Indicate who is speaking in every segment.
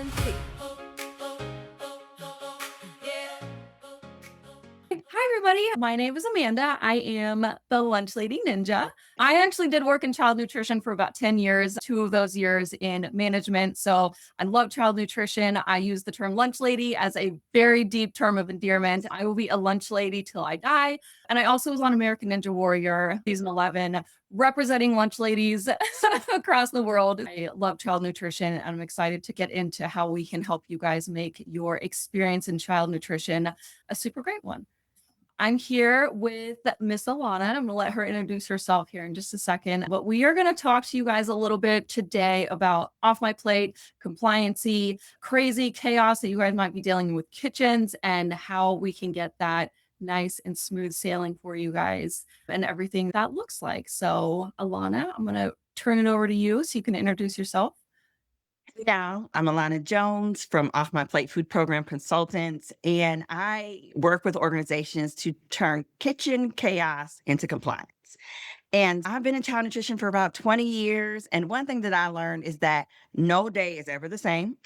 Speaker 1: Deficiency. Hi, everybody. My name is Amanda. I am the Lunch Lady Ninja. I actually did work in child nutrition for about 10 years, 2 of those years in management. So I love child nutrition. I use the term lunch lady as a very deep term of endearment. I will be a lunch lady till I die. And I also was on American Ninja Warrior season 11, representing lunch ladies across the world. I love child nutrition, and I'm excited to get into how we can help you guys make your experience in child nutrition a super great one. I'm here with Miss Alana. I'm going to let her introduce herself here in just a second. But we are going to talk to you guys a little bit today about off my plate, compliancy, crazy chaos that you guys might be dealing with kitchens, and how we can get that nice and smooth sailing for you guys and everything that looks like. So, Alana, I'm going to turn it over to you so you can introduce yourself.
Speaker 2: Now, I'm Alana Jones from Off My Plate Food Program Consultants, and I work with organizations to turn kitchen chaos into compliance. And I've been in child nutrition for about 20 years. And one thing that I learned is that no day is ever the same.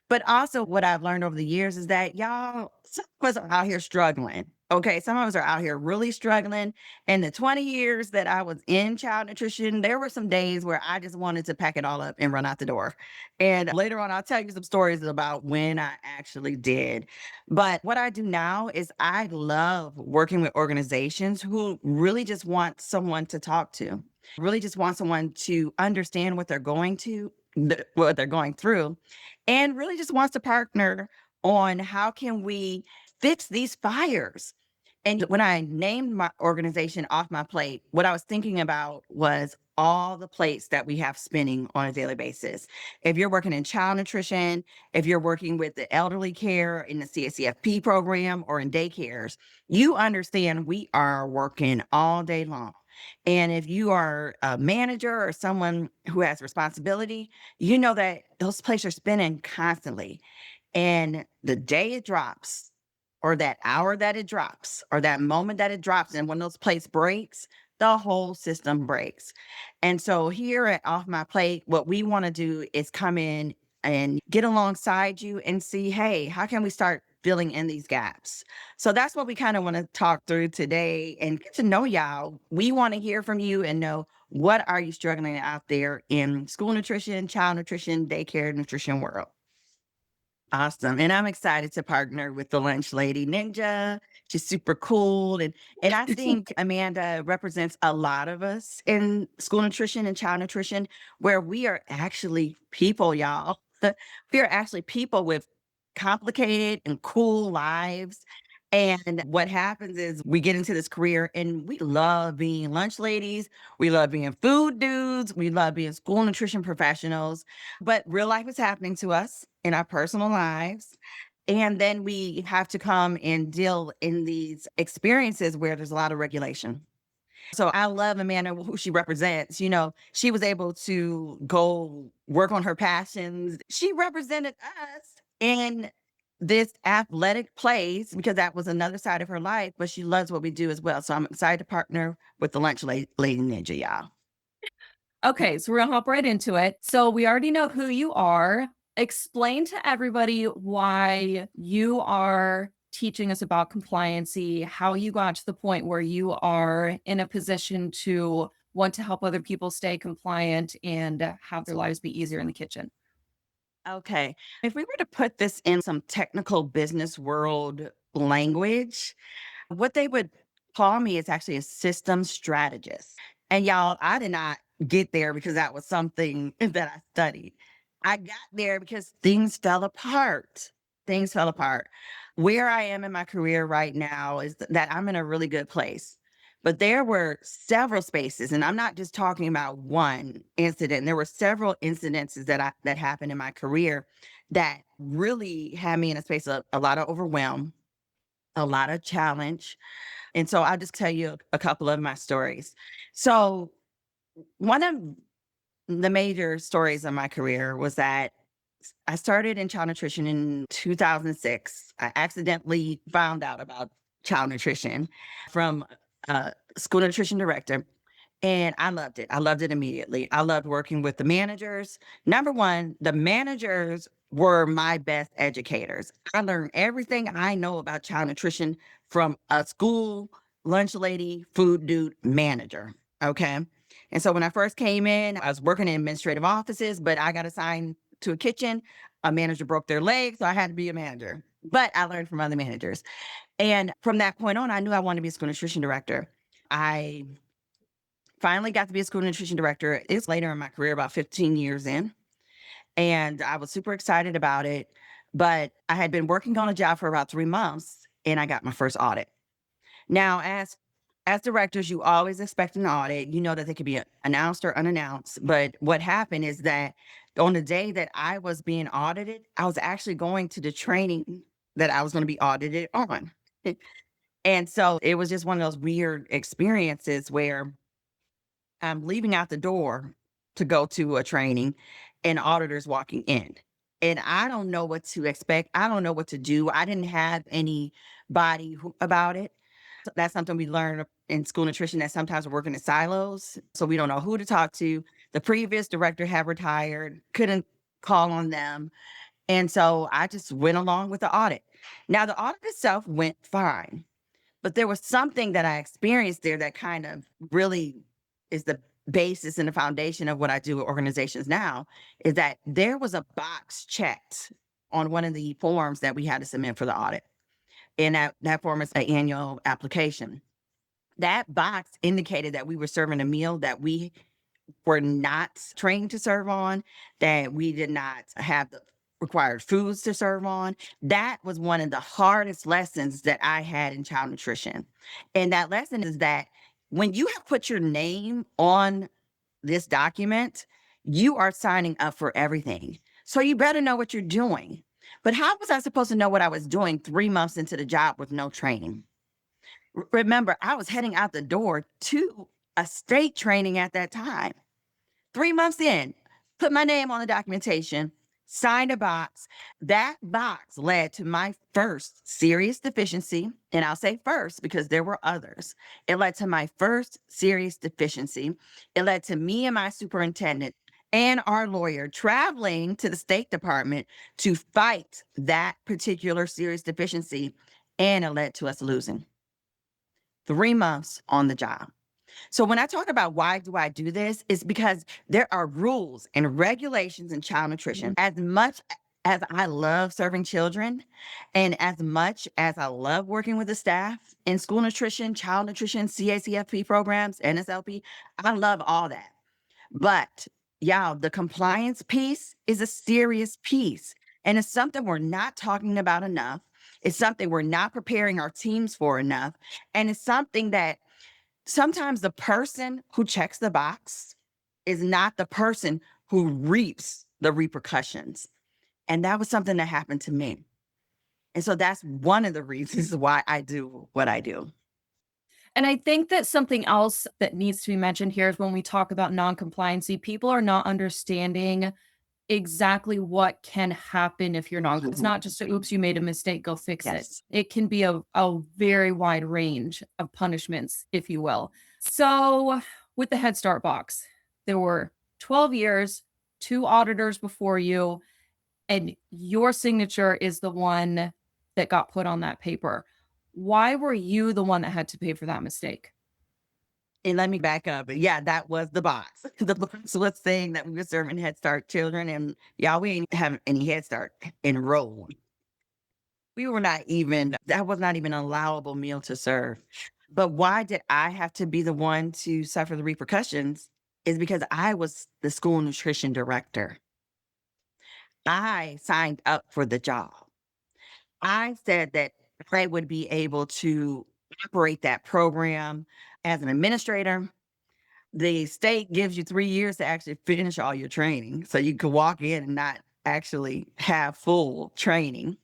Speaker 2: But also, what I've learned over the years is that y'all, some of us are out here struggling. Okay. Some of us are out here really struggling. In the 20 years that I was in child nutrition, there were some days where I just wanted to pack it all up and run out the door. And later on, I'll tell you some stories about when I actually did. But what I do now is I love working with organizations who really just want someone to talk to, really just want someone to understand what they're what they're going through, and really just wants to partner on how can we fix these fires. And when I named my organization Off My Plate, what I was thinking about was all the plates that we have spinning on a daily basis. If you're working in child nutrition, if you're working with the elderly care in the CACFP program or in daycares, you understand we are working all day long. And if you are a manager or someone who has responsibility, you know that those plates are spinning constantly. And the day it drops, or that hour that it drops, or that moment that it drops, and when those plates breaks, the whole system breaks. And so here at Off My Plate, what we want to do is come in and get alongside you and see, hey, how can we start filling in these gaps? So that's what we kind of want to talk through today and get to know y'all. We want to hear from you and know, what are you struggling out there in school nutrition, child nutrition, daycare nutrition world? Awesome. And I'm excited to partner with the Lunch Lady Ninja. She's super cool. And I think Amanda represents a lot of us in school nutrition and child nutrition, where we are actually people, y'all. We are actually people with complicated and cool lives. And what happens is we get into this career and we love being lunch ladies. We love being food dudes. We love being school nutrition professionals. But real life is happening to us in our personal lives. And then we have to come and deal in these experiences where there's a lot of regulation. So I love Amanda, who she represents. She was able to go work on her passions. She represented us in this athletic place because that was another side of her life, but she loves what we do as well. So I'm excited to partner with the Lady Ninja, y'all.
Speaker 1: Okay, so we're gonna hop right into it. So we already know who you are. Explain to everybody why you are teaching us about compliancy, how you got to the point where you are in a position to want to help other people stay compliant and have their lives be easier in the kitchen.
Speaker 2: Okay. If we were to put this in some technical business world language, what they would call me is actually a system strategist. And y'all, I did not get there because that was something that I studied. I got there because things fell apart. Things fell apart. Where I am in my career right now is that I'm in a really good place. But there were several spaces, and I'm not just talking about one incident. There were several incidences that happened in my career that really had me in a space of a lot of overwhelm, a lot of challenge. And so I'll just tell you a couple of my stories. So one of the major stories of my career was that I started in child nutrition in 2006. I accidentally found out about child nutrition from a school nutrition director, and I loved it. I loved it immediately. I loved working with the managers. Number one, the managers were my best educators. I learned everything I know about child nutrition from a school lunch lady, food dude, manager. Okay. And so when I first came in, I was working in administrative offices, but I got assigned to a kitchen. A manager broke their leg, so I had to be a manager. But I learned from other managers. And from that point on, I knew I wanted to be a school nutrition director. I finally got to be a school nutrition director. It's later in my career, about 15 years in. And I was super excited about it. But I had been working on a job for about 3 months and I got my first audit. Now, as directors, you always expect an audit. You know that they could be announced or unannounced. But what happened is that on the day that I was being audited, I was actually going to the training that I was going to be audited on. And so it was just one of those weird experiences where I'm leaving out the door to go to a training and auditors walking in. And I don't know what to expect. I don't know what to do. I didn't have anybody about it. So that's something we learn in school nutrition, that sometimes we're working in silos. So we don't know who to talk to. The previous director had retired, couldn't call on them. And so I just went along with the audit. Now, the audit itself went fine. But there was something that I experienced there that kind of really is the basis and the foundation of what I do with organizations now, is that there was a box checked on one of the forms that we had to submit for the audit. And that form is an annual application. That box indicated that we were serving a meal that we were not trained to serve on, that we did not have the required foods to serve on. That was one of the hardest lessons that I had in child nutrition. And that lesson is that when you have put your name on this document, you are signing up for everything. So you better know what you're doing. But how was I supposed to know what I was doing 3 months into the job with no training? Remember, I was heading out the door to a state training at that time. 3 months in, put my name on the documentation, signed a box. That box led to my first serious deficiency. And I'll say first because there were others. It led to my first serious deficiency. It led to me and my superintendent and our lawyer traveling to the State Department to fight that particular serious deficiency. And it led to us losing 3 months on the job. So when I talk about why do I do this, is because there are rules and regulations in child nutrition. As much as I love serving children and as much as I love working with the staff in school nutrition, child nutrition, CACFP programs, NSLP, I love all that. But y'all, the compliance piece is a serious piece. And it's something we're not talking about enough. It's something we're not preparing our teams for enough. And it's something that sometimes the person who checks the box is not the person who reaps the repercussions. And that was something that happened to me. And so that's one of the reasons why I do what I do.
Speaker 1: And I think that something else that needs to be mentioned here is when we talk about non-compliancy, people are not understanding exactly what can happen if you're not. It's not just a, oops, you made a mistake, go fix it.
Speaker 2: Yes.
Speaker 1: It can be a very wide range of punishments, if you will. So with the Head Start box, there were 12 years, two auditors before you, and your signature is the one that got put on that paper. Why were you the one that had to pay for that mistake?
Speaker 2: And let me back up. Yeah, that was the box. The box was saying that we were serving Head Start children, and y'all, we ain't have any Head Start enrolled. We were not even, that was not even an allowable meal to serve. But why did I have to be the one to suffer the repercussions? Is because I was the school nutrition director. I signed up for the job. I said that I would be able to operate that program as an administrator. The state gives you 3 years to actually finish all your training. So you could walk in and not actually have full training.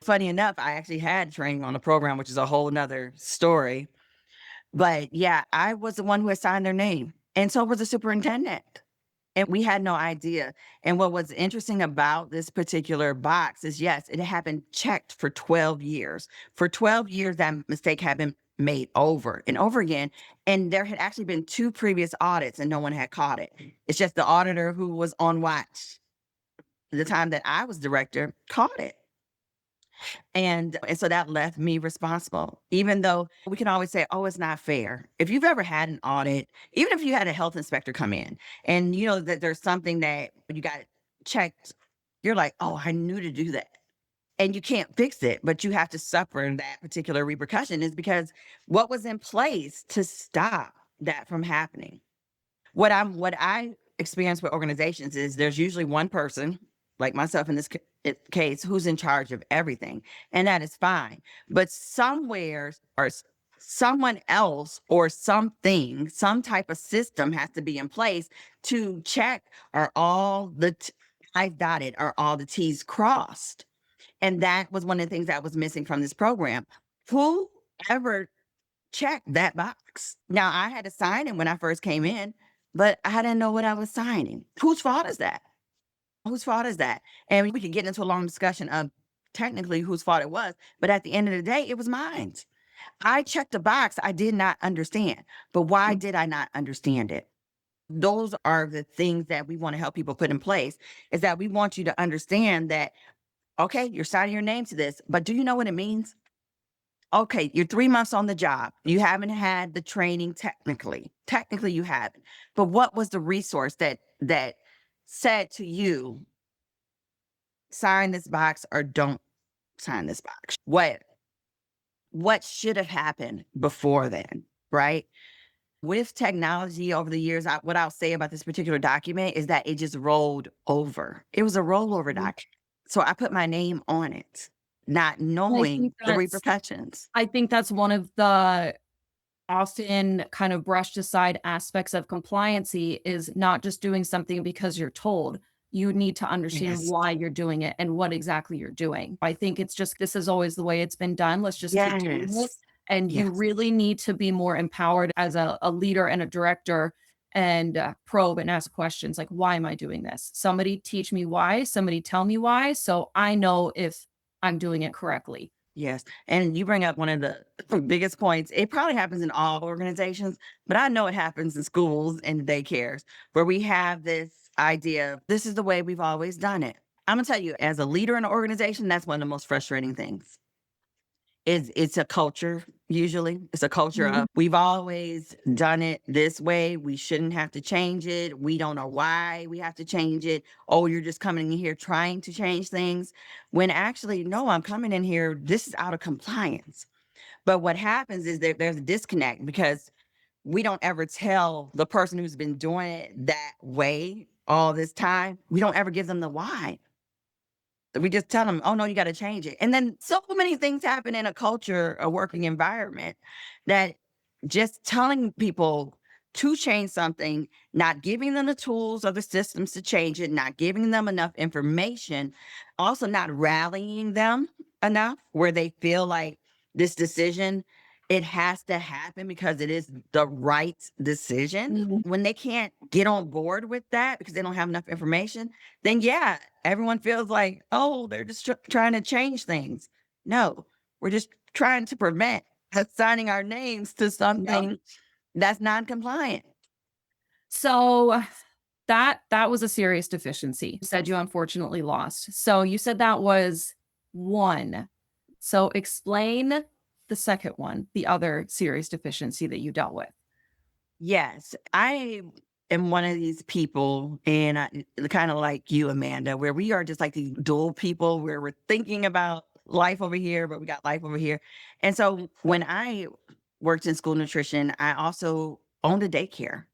Speaker 2: Funny enough, I actually had training on the program, which is a whole nother story. But yeah, I was the one who had signed their name. And so was the superintendent. And we had no idea. And what was interesting about this particular box is, yes, it had been checked for 12 years. For 12 years, that mistake had been made over and over again. And there had actually been two previous audits and no one had caught it. It's just the auditor who was on watch the time that I was director, caught it. And so that left me responsible, even though we can always say, oh, it's not fair. If you've ever had an audit, even if you had a health inspector come in and you know that there's something that you got checked, you're like, oh, I knew to do that. And you can't fix it, but you have to suffer that particular repercussion is because what was in place to stop that from happening. What I experience with organizations is there's usually one person, like myself in this case, who's in charge of everything, and that is fine. But somewhere or someone else or something, some type of system has to be in place to check are all the I's dotted, are all the T's crossed. And that was one of the things that was missing from this program. Who ever check that box? Now, I had to sign it when I first came in, but I didn't know what I was signing. Whose fault is that? Whose fault is that? And we could get into a long discussion of technically whose fault it was, but at the end of the day, it was mine. I checked a box I did not understand, but why did I not understand it? Those are the things that we want to help people put in place, is that we want you to understand that, okay, you're signing your name to this, but do you know what it means? Okay, you're 3 months on the job. You haven't had the training technically. Technically, you haven't. But what was the resource that said to you, sign this box or don't sign this box? What should have happened before then, right? With technology over the years, what I'll say about this particular document is that it just rolled over. It was a rollover
Speaker 1: Mhm.
Speaker 2: document. So I put my name on it, not
Speaker 1: And
Speaker 2: knowing the repercussions.
Speaker 1: I think that's one of the often kind of brushed aside aspects of compliancy is not just doing something because you're told. You need to understand
Speaker 2: Yes.
Speaker 1: why you're doing it and what exactly you're doing. I think it's just this is always the way it's been done. Let's just keep doing it.
Speaker 2: Yes.
Speaker 1: And you
Speaker 2: Yes.
Speaker 1: really need to be more empowered as a leader and a director and probe and ask questions like, why am I doing this? Somebody teach me why, somebody tell me why, so I know if I'm doing it correctly.
Speaker 2: Yes. And you bring up one of the biggest points. It probably happens in all organizations, but I know it happens in schools and daycares where we have this idea of this is the way we've always done it. I'm gonna tell you, as a leader in an organization, that's one of the most frustrating things. It's a culture, usually. It's a culture
Speaker 1: Mhm.
Speaker 2: of we've always done it this way. We shouldn't have to change it. We don't know why we have to change it. Oh, you're just coming in here trying to change things. When actually, no, I'm coming in here, this is out of compliance. But what happens is there's a disconnect because we don't ever tell the person who's been doing it that way all this time, we don't ever give them the why. We just tell them, "Oh, no, you gotta change it." And then so many things happen in a culture, a working environment that just telling people to change something, not giving them the tools or the systems to change it, not giving them enough information, also not rallying them enough where they feel like this decision, it has to happen because it is the right decision.
Speaker 1: Mhm.
Speaker 2: When they can't get on board with that because they don't have enough information, then yeah, everyone feels like, oh, they're just trying to change things. No, we're just trying to prevent us signing our names to
Speaker 1: Yep.
Speaker 2: something that's non-compliant.
Speaker 1: So that was a serious deficiency. You said you unfortunately lost. So you said that was one. So explain the second one, the other serious deficiency that you dealt with.
Speaker 2: Yes, I am one of these people, and kind of like you, Amanda, where we are just like these dual people where we're thinking about life over here, but we got life over here. And so when I worked in school nutrition, I also owned a daycare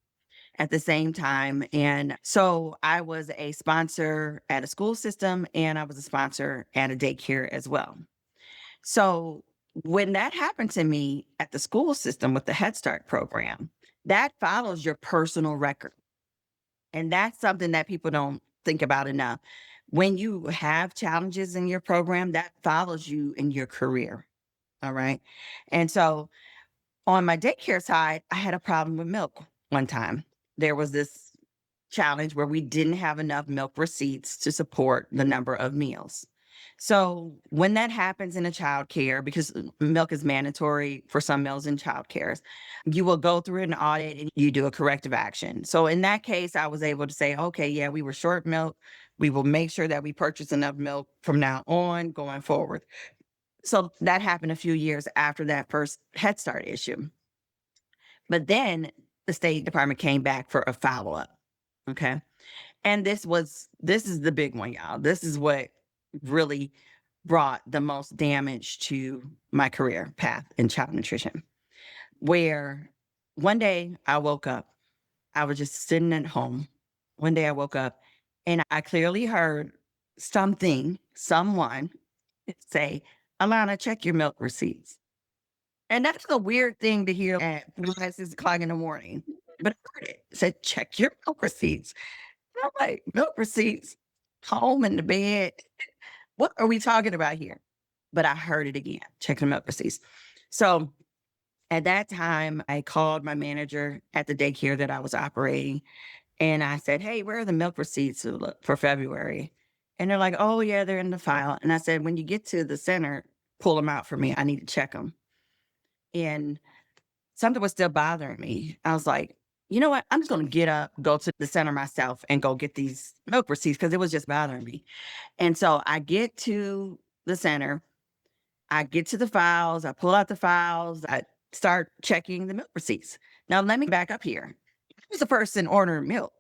Speaker 2: at the same time. And so I was a sponsor at a school system and I was a sponsor at a daycare as well. So when that happened to me at the school system with the Head Start program, that follows your personal record. And that's something that people don't think about enough. When you have challenges in your program, that follows you in your career. All right. And so on my daycare side, I had a problem with milk one time. There was this challenge where we didn't have enough milk receipts to support the number of meals. So when that happens in a child care, because milk is mandatory for some meals in child cares, you will go through an audit and you do a corrective action. So in that case, I was able to say, okay, yeah, we were short milk. We will make sure that we purchase enough milk from now on going forward. So that happened a few years after that first Head Start issue. But then the State Department came back for a follow up. Okay. And this is the big one, y'all. This is what really brought the most damage to my career path in child nutrition. Where one day I woke up, I was just sitting at home. One day I woke up and I clearly heard someone say, Alana, check your milk receipts. And that's a weird thing to hear at 5, 6 o'clock in the morning. But I heard it. It said, check your milk receipts. And I'm like, milk receipts, home in the bed. What are we talking about here? But I heard it again, check the milk receipts. So at that time, I called my manager at the daycare that I was operating. And I said, hey, where are the milk receipts for February? And they're like, oh, yeah, they're in the file. And I said, when you get to the center, pull them out for me. I need to check them. And something was still bothering me. I was like, you know what? I'm just going to get up, go to the center myself and go get these milk receipts because it was just bothering me. And so I get to the center, I get to the files, I pull out the files, I start checking the milk receipts. Now, let me back up here. I was the person ordering milk.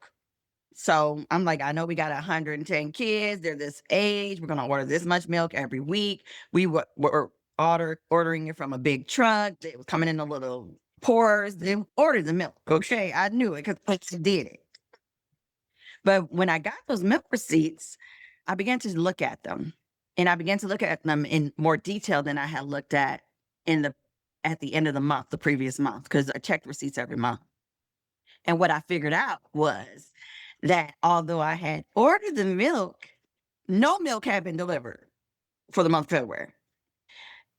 Speaker 2: So I'm like, I know we got 110 kids. They're this age. We're going to order this much milk every week. We were ordering it from a big truck. It was coming in a little pours. They ordered the milk. Okay. I knew it because I did it. But when I got those milk receipts, I began to look at them. And I began to look at them in more detail than I had looked at at the end of the month, the previous month, because I checked receipts every month. And what I figured out was that although I had ordered the milk, no milk had been delivered for the month of February.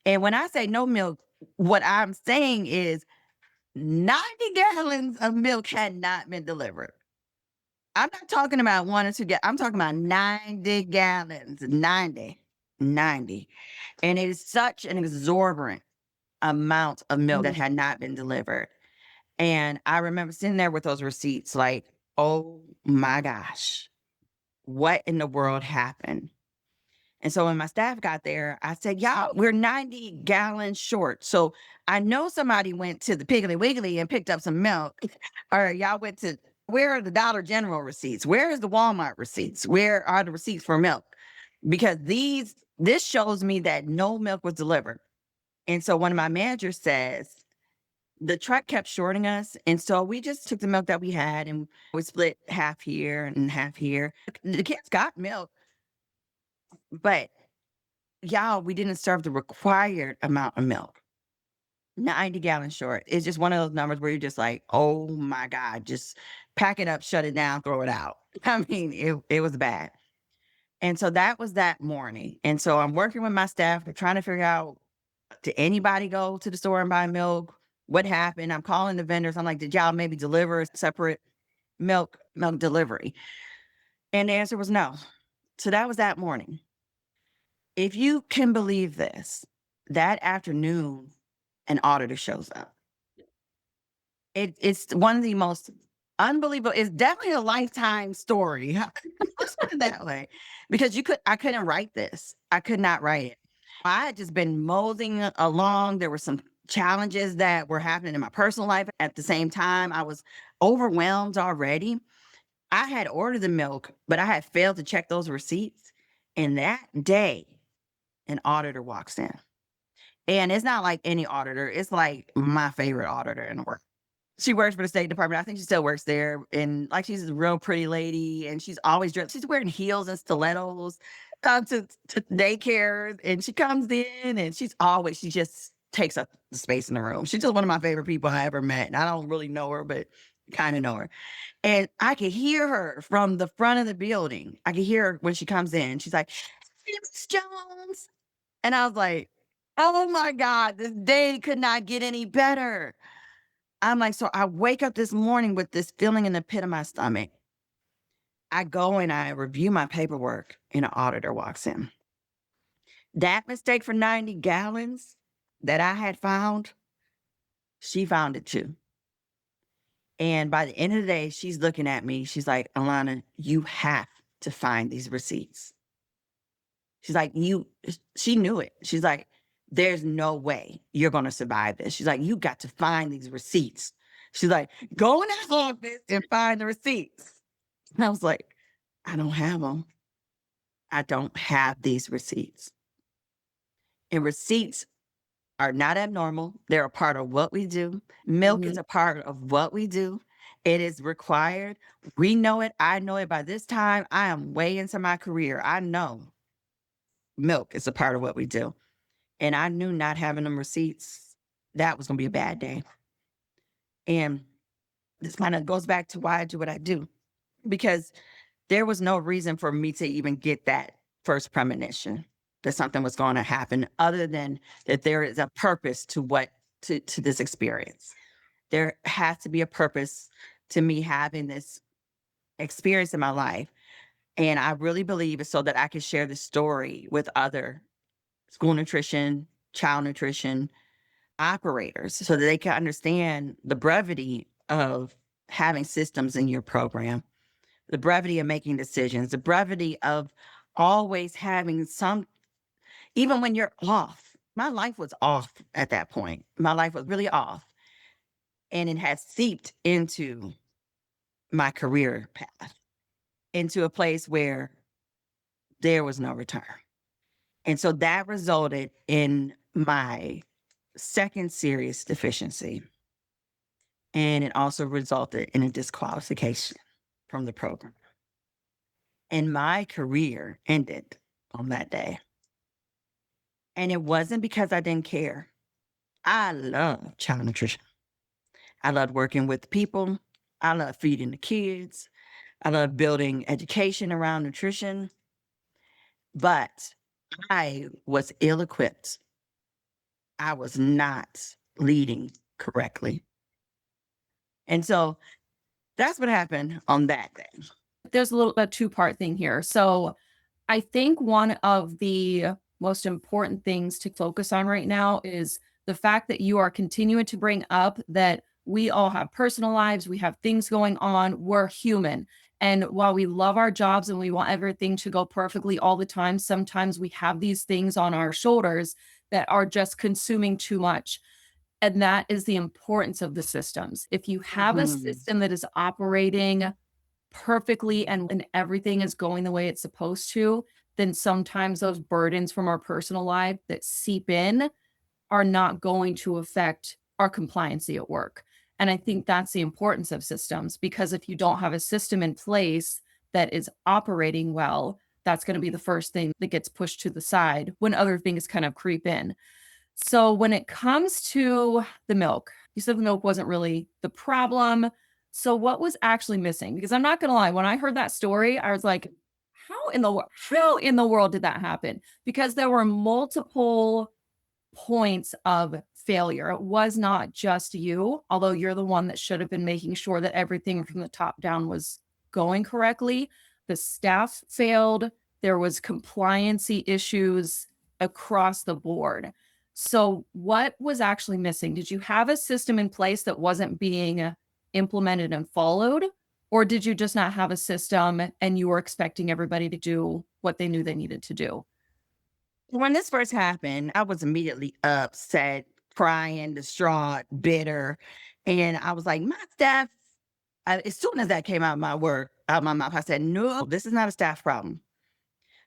Speaker 2: And when I say no milk, what I'm saying is 90 gallons of milk had not been delivered. I'm not talking about 1 or 2 I'm talking about 90 gallons, 90. And it is such an exorbitant amount of milk that had not been delivered. And I remember sitting there with those receipts like, oh my gosh, what in the world happened? And so when my staff got there, I said, y'all, we're 90 gallons short. So I know somebody went to the Piggly Wiggly and picked up some milk. Or y'all went to, where are the Dollar General receipts? Where is the Walmart receipts? Where are the receipts for milk? Because this shows me that no milk was delivered. And so one of my managers says, the truck kept shorting us. And so we just took the milk that we had and we split half here and half here. The kids got milk, but y'all, we didn't serve the required amount of milk. 90 gallons short. It's just one of those numbers where you're just like, oh my God, just pack it up, shut it down, throw it out. I mean, it was bad. And so that was that morning. And so I'm working with my staff. We're trying to figure out, did anybody go to the store and buy milk? What happened? I'm calling the vendors. I'm like, did y'all maybe deliver a separate milk delivery? And the answer was no. So that was that morning. If you can believe this, that afternoon, an auditor shows up. It's one of the most unbelievable. It's definitely a lifetime story. Let's put it that way, because I couldn't write this. I could not write it. I had just been moseying along. There were some challenges that were happening in my personal life at the same time. I was overwhelmed already. I had ordered the milk, but I had failed to check those receipts. And that day, an auditor walks in. And it's not like any auditor. It's like my favorite auditor in the world. She works for the State Department. I think she still works there. And like, she's a real pretty lady and she's always dressed. She's wearing heels and stilettos to daycare. And she comes in and she just takes up the space in the room. She's just one of my favorite people I ever met. And I don't really know her, but kind of know her. And I could hear her from the front of the building. I could hear her when she comes in. She's like, "Hey, Miss Jones." And I was like, oh my God, this day could not get any better. I'm like, so I wake up this morning with this feeling in the pit of my stomach. I go and I review my paperwork and an auditor walks in. That mistake for 90 gallons that I had found, she found it too. And by the end of the day, she's looking at me. She's like, Alana, you have to find these receipts. She's like, she knew it. She's like, there's no way you're going to survive this. She's like, you got to find these receipts. She's like, go in that office and find the receipts. And I was like, I don't have them. I don't have these receipts. And receipts are not abnormal. They're a part of what we do. Milk is
Speaker 1: Mhm.
Speaker 2: a part of what we do. It is required. We know it. I know it. By this time, I am way into my career. I know milk is a part of what we do. And I knew not having them receipts, that was going to be a bad day. And this kind of goes back to why I do what I do, because there was no reason for me to even get that first premonition that something was going to happen, other than that there is a purpose to to this experience. There has to be a purpose to me having this experience in my life. And I really believe it's so that I can share the story with other school nutrition, child nutrition operators, so that they can understand the brevity of having systems in your program, the brevity of making decisions, the brevity of always having some, even when you're off. My life was off at that point. My life was really off. And it has seeped into my career path, into a place where there was no return. And so that resulted in my second serious deficiency. And it also resulted in a disqualification from the program. And my career ended on that day. And it wasn't because I didn't care. I love child nutrition. I love working with people. I love feeding the kids. I love building education around nutrition. But I was ill equipped. I was not leading correctly. And so that's what happened on that day.
Speaker 1: There's a two-part thing here. So I think one of the most important things to focus on right now is the fact that you are continuing to bring up that we all have personal lives, we have things going on, we're human. And while we love our jobs and we want everything to go perfectly all the time, sometimes we have these things on our shoulders that are just consuming too much. And that is the importance of the systems. If you have a
Speaker 2: Mhm.
Speaker 1: system that is operating perfectly and everything is going the way it's supposed to, then sometimes those burdens from our personal life that seep in are not going to affect our compliancy at work. And I think that's the importance of systems, because if you don't have a system in place that is operating well, that's going to be the first thing that gets pushed to the side when other things kind of creep in. So when it comes to the milk, you said the milk wasn't really the problem. So what was actually missing? Because I'm not gonna lie, when I heard that story, I was like, how in the world did that happen? Because there were multiple points of failure. It was not just you, although you're the one that should have been making sure that everything from the top down was going correctly. The staff failed. There was compliancy issues across the board. So what was actually missing? Did you have a system in place that wasn't being implemented and followed? Or did you just not have a system and you were expecting everybody to do what they knew they needed to do?
Speaker 2: When this first happened, I was immediately upset, crying, distraught, bitter. And I was like, my staff, as soon as that came out of my mouth, I said, no, this is not a staff problem.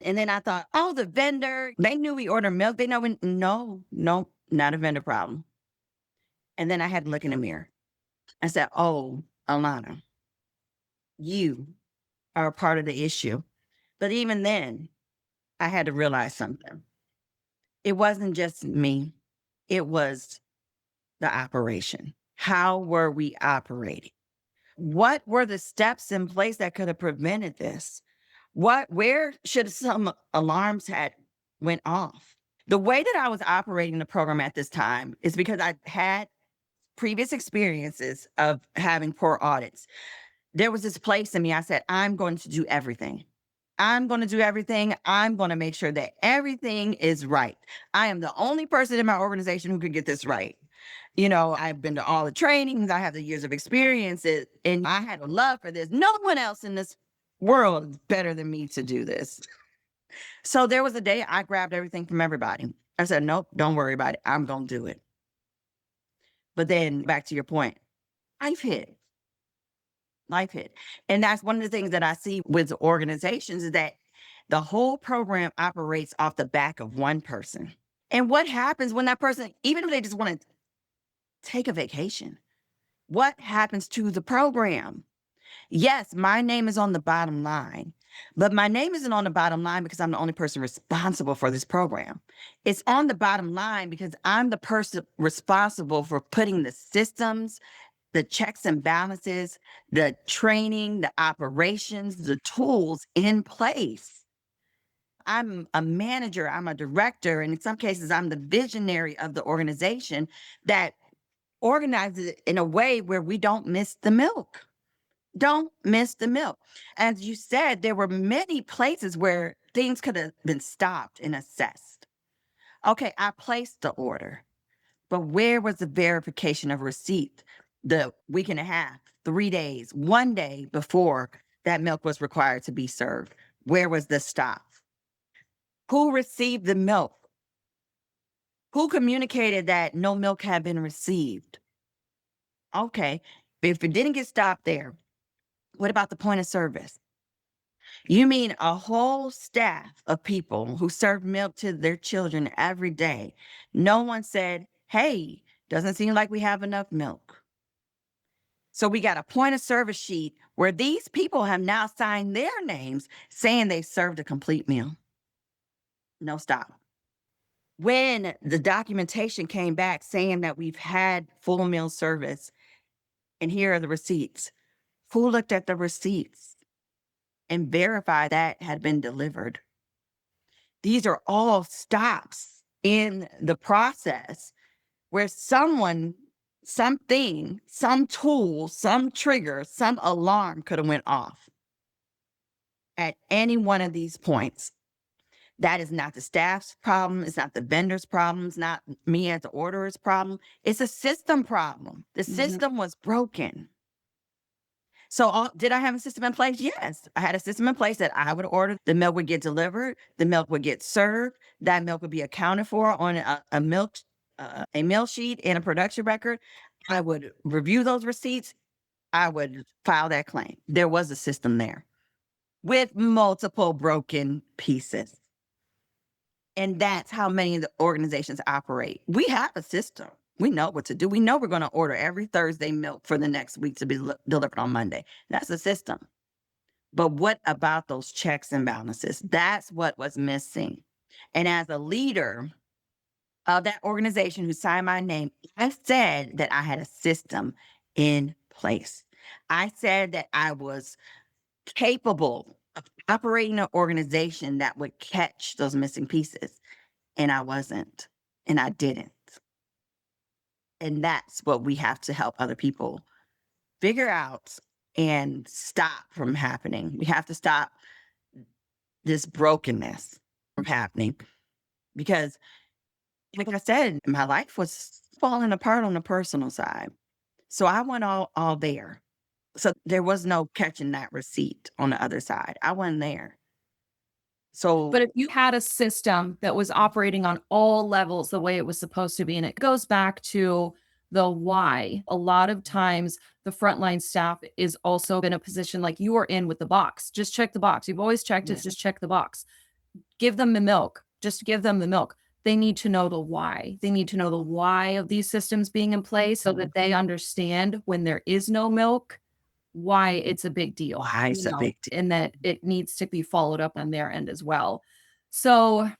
Speaker 2: And then I thought, oh, the vendor, they knew we ordered milk. They know no, no, not a vendor problem. And then I had to look in the mirror. I said, oh, Alana, you are a part of the issue. But even then, I had to realize something. It wasn't just me. It was the operation. How were we operating? What were the steps in place that could have prevented this? Where should some alarms had went off? The way that I was operating the program at this time is because I had previous experiences of having poor audits. There was this place in me, I said, I'm going to do everything. I'm going to do everything. I'm going to make sure that everything is right. I am the only person in my organization who could get this right. I've been to all the trainings. I have the years of experience, and I had a love for this. No one else in this world is better than me to do this. So there was a day I grabbed everything from everybody. I said, nope, don't worry about it. I'm going to do it. But then back to your point, life hit. Life hit. And that's one of the things that I see with organizations is that the whole program operates off the back of one person. And what happens when that person, even if they just want to take a vacation, what happens to the program? Yes, my name is on the bottom line, but my name isn't on the bottom line because I'm the only person responsible for this program. It's on the bottom line because I'm the person responsible for putting the systems, the checks and balances, the training, the operations, the tools in place. I'm a manager, I'm a director, and in some cases, I'm the visionary of the organization that organizes it in a way where we don't miss the milk. Don't miss the milk. As you said, there were many places where things could have been stopped and assessed. Okay, I placed the order, but where was the verification of receipt the week and a half, 3 days, 1 day before that milk was required to be served? Where was the stop? Who received the milk? Who communicated that no milk had been received? Okay, if it didn't get stopped there, what about the point of service? You mean a whole staff of people who serve milk to their children every day? No one said, hey, doesn't seem like we have enough milk. So we got a point of service sheet where these people have now signed their names saying they served a complete meal. No stop. When the documentation came back saying that we've had full meal service and here are the receipts, who looked at the receipts and verified that had been delivered? These are all stops in the process where someone, something, some tool, some trigger, some alarm could have went off at any one of these points. That is not the staff's problem. It's not the vendor's problem. It's not me as the orderer's problem. It's a system problem. The system was broken. So did I have a system in place? Yes, I had a system in place that I would order. The milk would get delivered. The milk would get served. That milk would be accounted for on a meal sheet and a production record. I would review those receipts. I would file that claim. There was a system there with multiple broken pieces. And that's how many of the organizations operate. We have a system. We know what to do. We know we're going to order every Thursday milk for the next week to be delivered on Monday. That's a system. But what about those checks and balances? That's what was missing. And as a leader of that organization who signed my name, I said that I had a system in place. I said that I was capable of operating an organization that would catch those missing pieces. And I wasn't, and I didn't. And that's what we have to help other people figure out and stop from happening. We have to stop this brokenness from happening because, like I said, my life was falling apart on the personal side. So I went all there. So there was no catching that receipt on the other side. I wasn't there. So,
Speaker 1: But if you had a system that was operating on all levels the way it was supposed to be, and it goes back to the why, a lot of times the frontline staff is also in a position like you are in with the box. Just check the box. You've always checked it,
Speaker 2: yeah.
Speaker 1: just check the box. Give them the milk. Just give them the milk. They need to know the why. They need to know the why of these systems being in place so that they understand when there is no milk, why it's a big deal,
Speaker 2: Why it's a big deal.
Speaker 1: and that it needs to be followed up on their end as well. So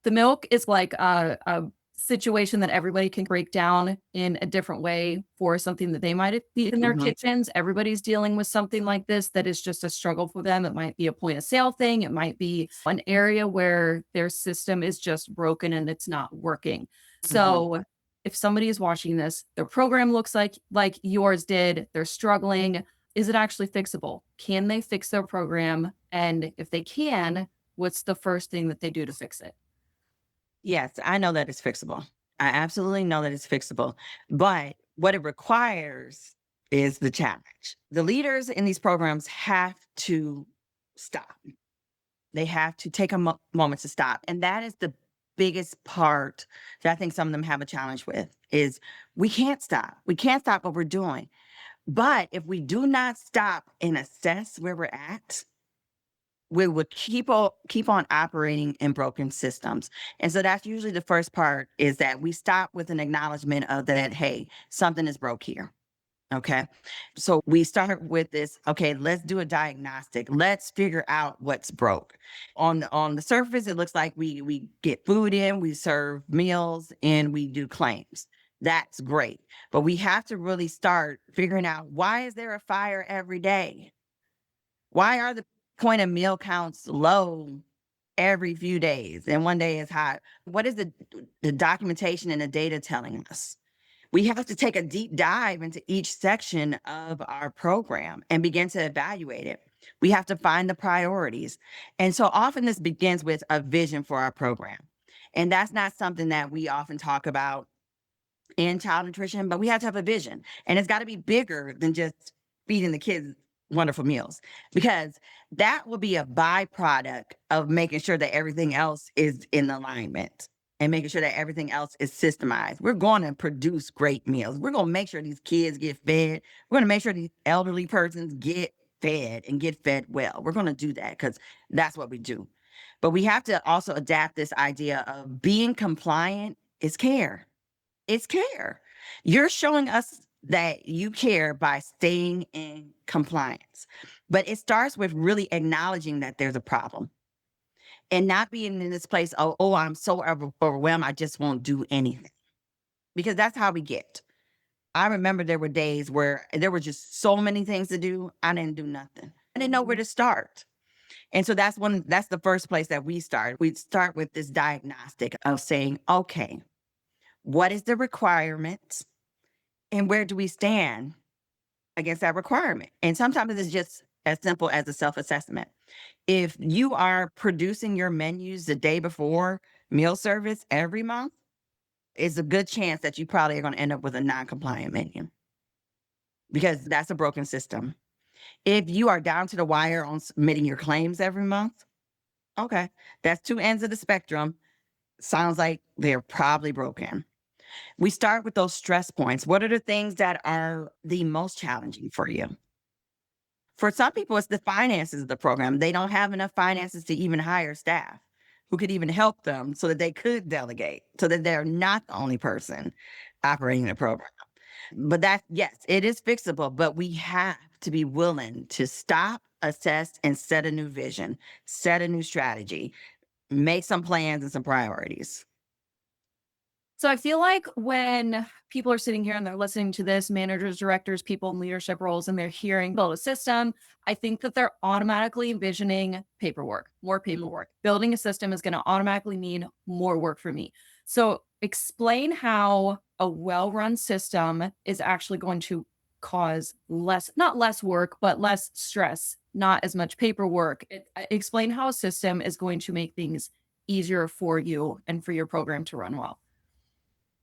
Speaker 1: the milk is like a situation that everybody can break down in a different way for something that they might be in their kitchens. Everybody's dealing with something like this that is just a struggle for them. It might be a point of sale thing. It might be an area where their system is just broken and it's not working. So if somebody is watching this, their program looks like yours did, they're struggling. Is it actually fixable? Can they fix their program? And if they can, what's the first thing that they do to fix it?
Speaker 2: Yes, I know that it's fixable. I absolutely know that it's fixable. But what it requires is the challenge. The leaders in these programs have to stop. They have to take a moment to stop. And that is the biggest part that I think some of them have a challenge with is we can't stop. We can't stop what we're doing. But if we do not stop and assess where we're at, we would keep on operating in broken systems. And so that's usually the first part is that we stop with an acknowledgement of that, hey, something is broke here. Okay. So we start with this, okay, let's do a diagnostic. Let's figure out what's broke. On the surface, it looks like we get food in, we serve meals, and we do claims. That's great. But we have to really start figuring out why is there a fire every day? Why are the point of meal counts low every few days and one day is high? What is the documentation and the data telling us? We have to take a deep dive into each section of our program and begin to evaluate it. We have to find the priorities. And so often this begins with a vision for our program. And that's not something that we often talk about in child nutrition, but we have to have a vision. And it's got to be bigger than just feeding the kids wonderful meals, because that will be a byproduct of making sure that everything else is in alignment and making sure that everything else is systemized. We're going to produce great meals. We're going to make sure these kids get fed. We're going to make sure these elderly persons get fed and get fed well. We're going to do that because that's what we do. But we have to also adapt this idea of being compliant is care. It's care. You're showing us that you care by staying in compliance. But it starts with really acknowledging that there's a problem and not being in this place, oh, I'm so overwhelmed, I just won't do anything. Because that's how we get. I remember there were days where there were just so many things to do. I didn't do nothing. I didn't know where to start. And so that's the first place that we start. We start with this diagnostic of saying, okay, what is the requirement? And where do we stand against that requirement? And sometimes it's just as simple as a self assessment. If you are producing your menus the day before meal service every month, it's a good chance that you probably are going to end up with a non compliant menu because that's a broken system. If you are down to the wire on submitting your claims every month, okay, that's two ends of the spectrum. Sounds like they're probably broken. We start with those stress points. What are the things that are the most challenging for you? For some people, it's the finances of the program. They don't have enough finances to even hire staff who could even help them so that they could delegate, so that they're not the only person operating the program. But yes, it is fixable, but we have to be willing to stop, assess, and set a new vision, set a new strategy, make some plans and some priorities.
Speaker 1: So I feel like when people are sitting here and they're listening to this, managers, directors, people in leadership roles, and they're hearing build a system, I think that they're automatically envisioning paperwork, more paperwork. Building a system is going to automatically mean more work for me. So explain how a well-run system is actually going to cause less, not less work, but less stress, not as much paperwork. Explain how a system is going to make things easier for you and for your program to run well.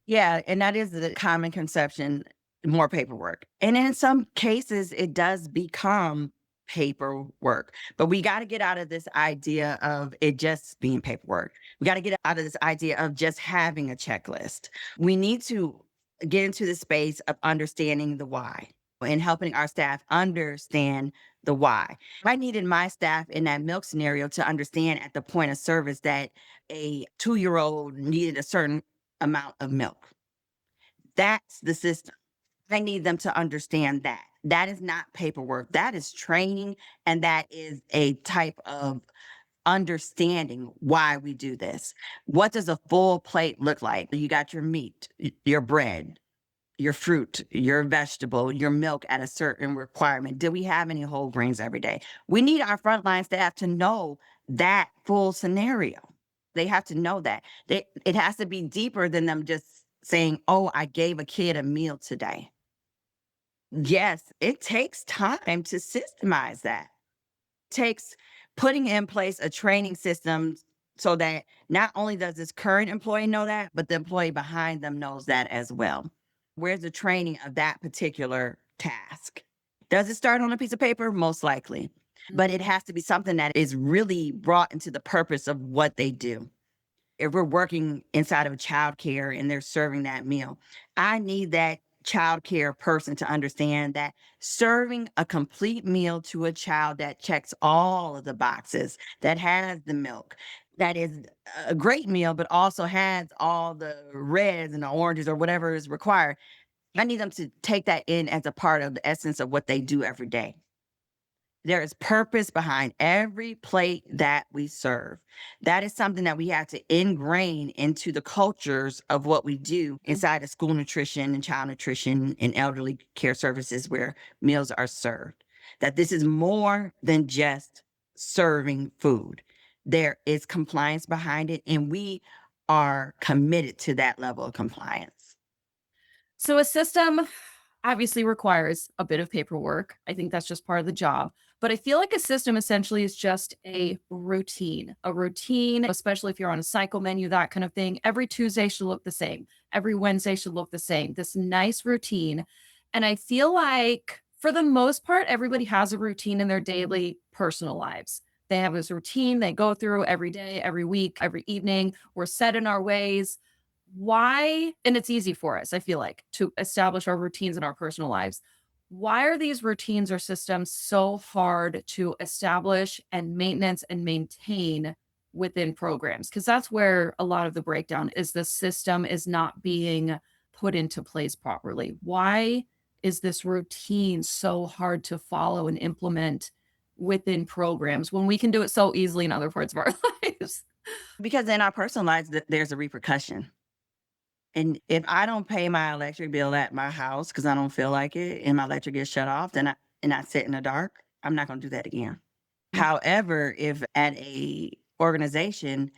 Speaker 2: Yeah, and that is the common conception, more paperwork. And in some cases, it does become paperwork. But we got to get out of this idea of it just being paperwork. We got to get out of this idea of just having a checklist. We need to get into the space of understanding the why and helping our staff understand the why. I needed my staff in that milk scenario to understand at the point of service that a 2-year-old needed a certain amount of milk. That's the system. I need them to understand that. That is not paperwork. That is training. And that is a type of understanding why we do this. What does a full plate look like? You got your meat, your bread, your fruit, your vegetable, your milk at a certain requirement. Do we have any whole grains every day? We need our frontline staff to know that full scenario. They have to know that. It has to be deeper than them just saying, oh, I gave a kid a meal today. Yes, it takes time to systemize that. Takes putting in place a training system so that not only does this current employee know that, but the employee behind them knows that as well. Where's the training of that particular task? Does it start on a piece of paper? Most likely. But it has to be something that is really brought into the purpose of what they do. If we're working inside of a childcare and they're serving that meal, I need that childcare person to understand that serving a complete meal to a child that checks all of the boxes, that has the milk, that is a great meal, but also has all the reds and the oranges or whatever is required. I need them to take that in as a part of the essence of what they do every day. There is purpose behind every plate that we serve. That is something that we have to ingrain into the cultures of what we do inside of school nutrition and child nutrition and elderly care services where meals are served. That this is more than just serving food. There is compliance behind it, and we are committed to that level of compliance.
Speaker 1: So a system obviously requires a bit of paperwork. I think that's just part of the job. But I feel like a system essentially is just a routine, especially if you're on a cycle menu, that kind of thing. Every Tuesday should look the same. Every Wednesday should look the same. This nice routine. And I feel like for the most part, everybody has a routine in their daily personal lives. They have this routine they go through every day, every week, every evening. We're set in our ways. Why, and it's easy for us, I feel like, to establish our routines in our personal lives. Why are these routines or systems so hard to establish and maintenance and maintain within programs? Because that's where a lot of the breakdown is, the system is not being put into place properly. Why is this routine so hard to follow and implement within programs when we can do it so easily in other parts of our lives?
Speaker 2: Because in our personal lives, there's a repercussion. And if I don't pay my electric bill at my house because I don't feel like it and my electric gets shut off, then I sit in the dark, I'm not gonna do that again. However, if at a organization,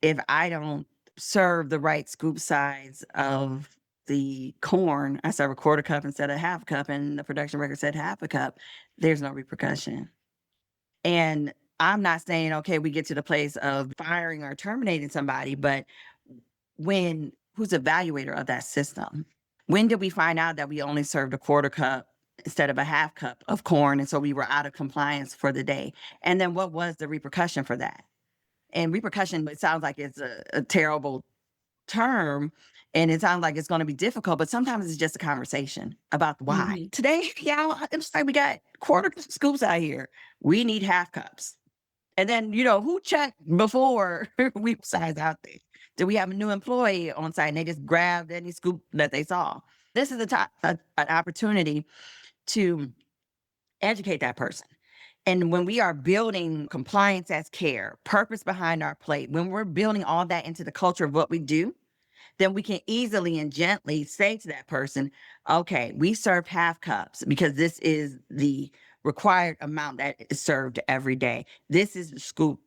Speaker 2: if I don't serve the right scoop size of the corn, I serve a quarter cup instead of half cup, and the production record said half a cup, there's no repercussion. And I'm not saying, okay, we get to the place of firing or terminating somebody, but when who's the evaluator of that system? When did we find out that we only served a quarter cup instead of a half cup of corn? And so we were out of compliance for the day. And then what was the repercussion for that? And repercussion, it sounds like it's a terrible term and it sounds like it's going to be difficult, but sometimes it's just a conversation about why.
Speaker 1: Mhm.
Speaker 2: Today, yeah, it's like we got quarter scoops out here. We need half cups. And then, who checked before we size out there? Did we have a new employee on site and they just grabbed any scoop that they saw? This is an opportunity to educate that person. And when we are building compliance as care, purpose behind our plate, when we're building all that into the culture of what we do, then we can easily and gently say to that person, okay, we serve half cups because this is the required amount that is served every day. This is the scoop.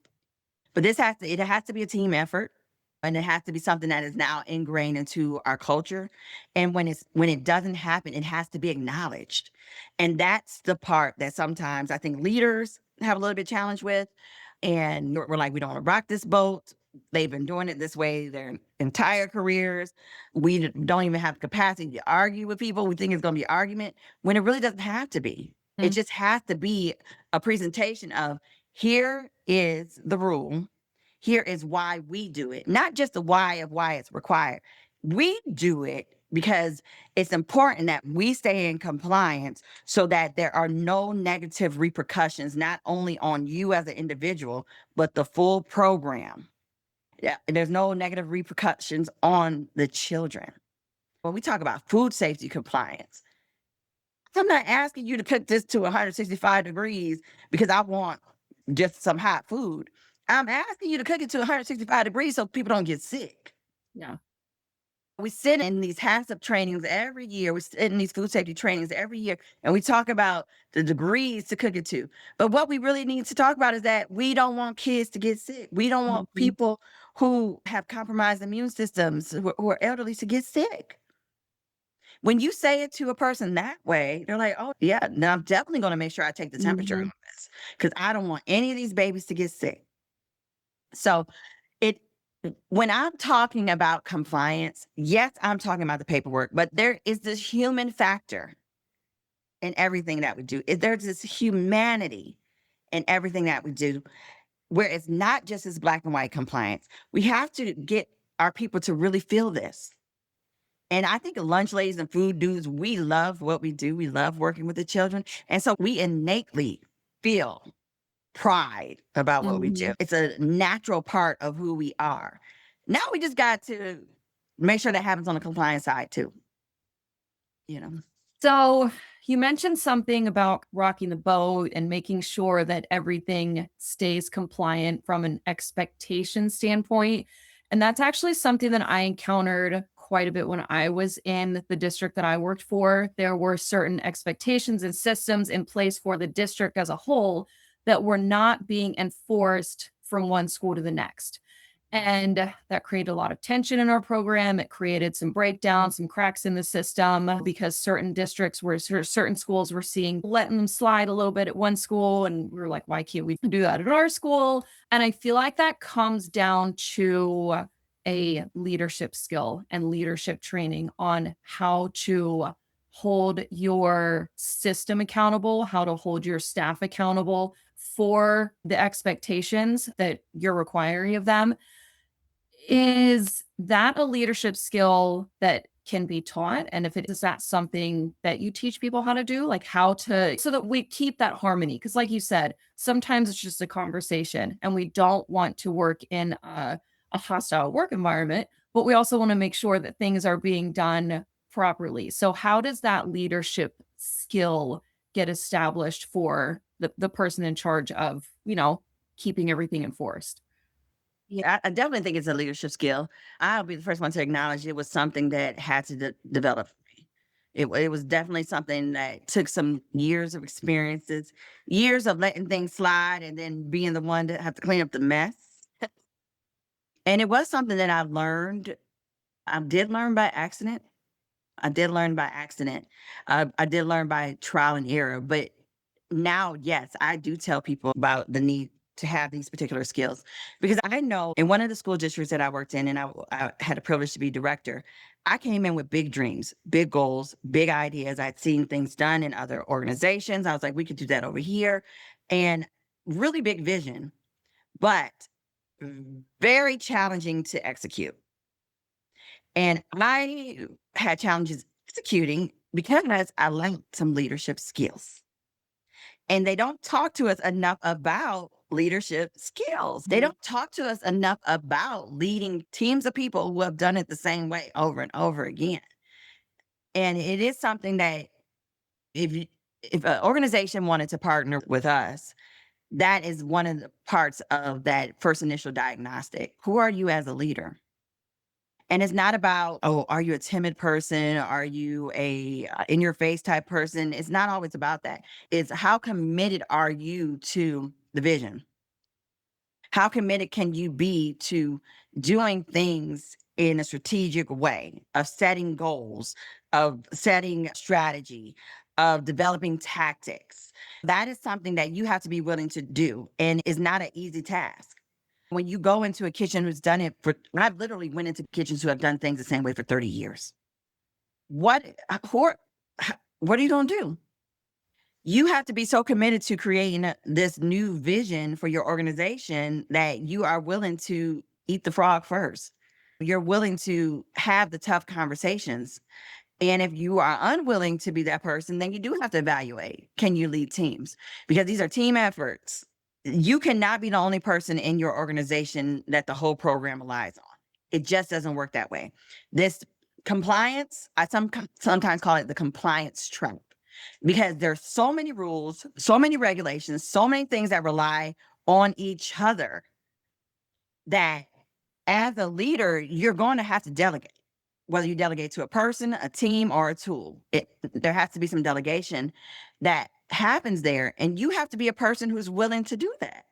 Speaker 2: But it has to be a team effort and it has to be something that is now ingrained into our culture. And when it doesn't happen, it has to be acknowledged. And that's the part that sometimes I think leaders have a little bit challenge with. And we're like, we don't want to rock this boat. They've been doing it this way their entire careers. We don't even have capacity to argue with people. We think it's going to be argument when it really doesn't have to be. It
Speaker 1: Mm.
Speaker 2: just has to be a presentation of here is the rule. Here is why we do it, not just the why of why it's required. We do it because it's important that we stay in compliance so that there are no negative repercussions, not only on you as an individual, but the full program. Yeah, there's no negative repercussions on the children. When we talk about food safety compliance, I'm not asking you to cook this to 165 degrees because I want just some hot food. I'm asking you to cook it to 165 degrees so people don't get sick.
Speaker 1: Yeah.
Speaker 2: We sit in these HACCP trainings every year. We sit in these food safety trainings every year, and we talk about the degrees to cook it to. But what we really need to talk about is that we don't want kids to get sick. We don't want
Speaker 1: Mhm.
Speaker 2: people who have compromised immune systems, who are elderly, to get sick. When you say it to a person that way, they're like, oh, yeah, now I'm definitely going to make sure I take the temperature on
Speaker 1: Mhm.
Speaker 2: this because I don't want any of these babies to get sick. So, it when I'm talking about compliance, yes, I'm talking about the paperwork, but there is this human factor in everything that we do. There's this humanity in everything that we do, where it's not just this black and white compliance. We have to get our people to really feel this. And I think lunch ladies and food dudes, we love what we do. We love working with the children. And so we innately feel pride about what we do.
Speaker 1: Mhm.
Speaker 2: It's a natural part of who we are. Now we just got to make sure that happens on the compliance side too, you know.
Speaker 1: So you mentioned something about rocking the boat and making sure that everything stays compliant from an expectation standpoint. And that's actually something that I encountered quite a bit when I was in the district that I worked for. There were certain expectations and systems in place for the district as a whole that were not being enforced from one school to the next. And that created a lot of tension in our program. It created some breakdowns, some cracks in the system because certain districts were certain schools were seeing letting them slide a little bit at one school. And we were like, why can't we do that at our school? And I feel like that comes down to a leadership skill and leadership training on how to hold your system accountable, how to hold your staff accountable for the expectations that you're requiring of them. Is that a leadership skill that can be taught? And if it is that something that you teach people how to do, like how to so that we keep that harmony? Because like you said, sometimes it's just a conversation and we don't want to work in a hostile work environment, but we also want to make sure that things are being done properly. So how does that leadership skill get established for the person in charge of, keeping everything enforced?
Speaker 2: Yeah, I definitely think it's a leadership skill. I'll be the first one to acknowledge it was something that had to develop for me. It was definitely something that took some years of experiences, years of letting things slide, and then being the one to have to clean up the mess. And it was something that I learned. I did learn by accident. I did learn by accident. I did learn by trial and error. But now, yes, I do tell people about the need to have these particular skills because I know in one of the school districts that I worked in, and I had the privilege to be director, I came in with big dreams, big goals, big ideas. I'd seen things done in other organizations. I was like, we could do that over here. And really big vision, but very challenging to execute. And I had challenges executing because I lacked some leadership skills. And they don't talk to us enough about leadership skills. They don't talk to us enough about leading teams of people who have done it the same way over and over again. And it is something that if you, if an organization wanted to partner with us, that is one of the parts of that first initial diagnostic. Who are you as a leader? And it's not about, oh, are you a timid person? Are you a in your face type person? It's not always about that. It's how committed are you to the vision? How committed can you be to doing things in a strategic way, of setting goals, of setting strategy, of developing tactics? That is something that you have to be willing to do and is not an easy task. When you go into a kitchen who's done it for, I've literally went into kitchens who have done things the same way for 30 years. What, who are, what are you going to do? You have to be so committed to creating this new vision for your organization that you are willing to eat the frog first. You're willing to have the tough conversations. And if you are unwilling to be that person, then you do have to evaluate, can you lead teams? Because these are team efforts. You cannot be the only person in your organization that the whole program relies on. It just doesn't work that way. This compliance, sometimes call it the compliance trap because there's so many rules, so many regulations, so many things that rely on each other that as a leader, you're going to have to delegate. Whether you delegate to a person, a team, or a tool, there has to be some delegation that happens there. And you have to be a person who's willing to do that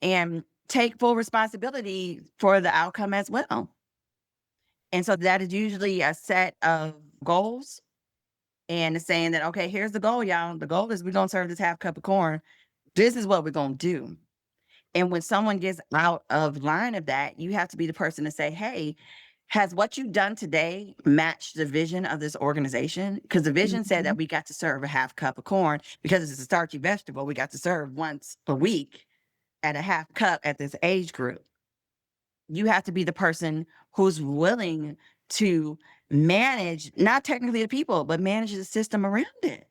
Speaker 2: and take full responsibility for the outcome as well. And so that is usually a set of goals and saying that, okay, here's the goal, y'all. The goal is we're going to serve this half cup of corn. This is what we're going to do. And when someone gets out of line of that, you have to be the person to say, hey, has what you've done today matched the vision of this organization? Because the vision said
Speaker 1: Mhm.
Speaker 2: that we got to serve a half cup of corn because it's a starchy vegetable. We got to serve once a week at a half cup at this age group. You have to be the person who's willing to manage, not technically the people, but manage the system around it.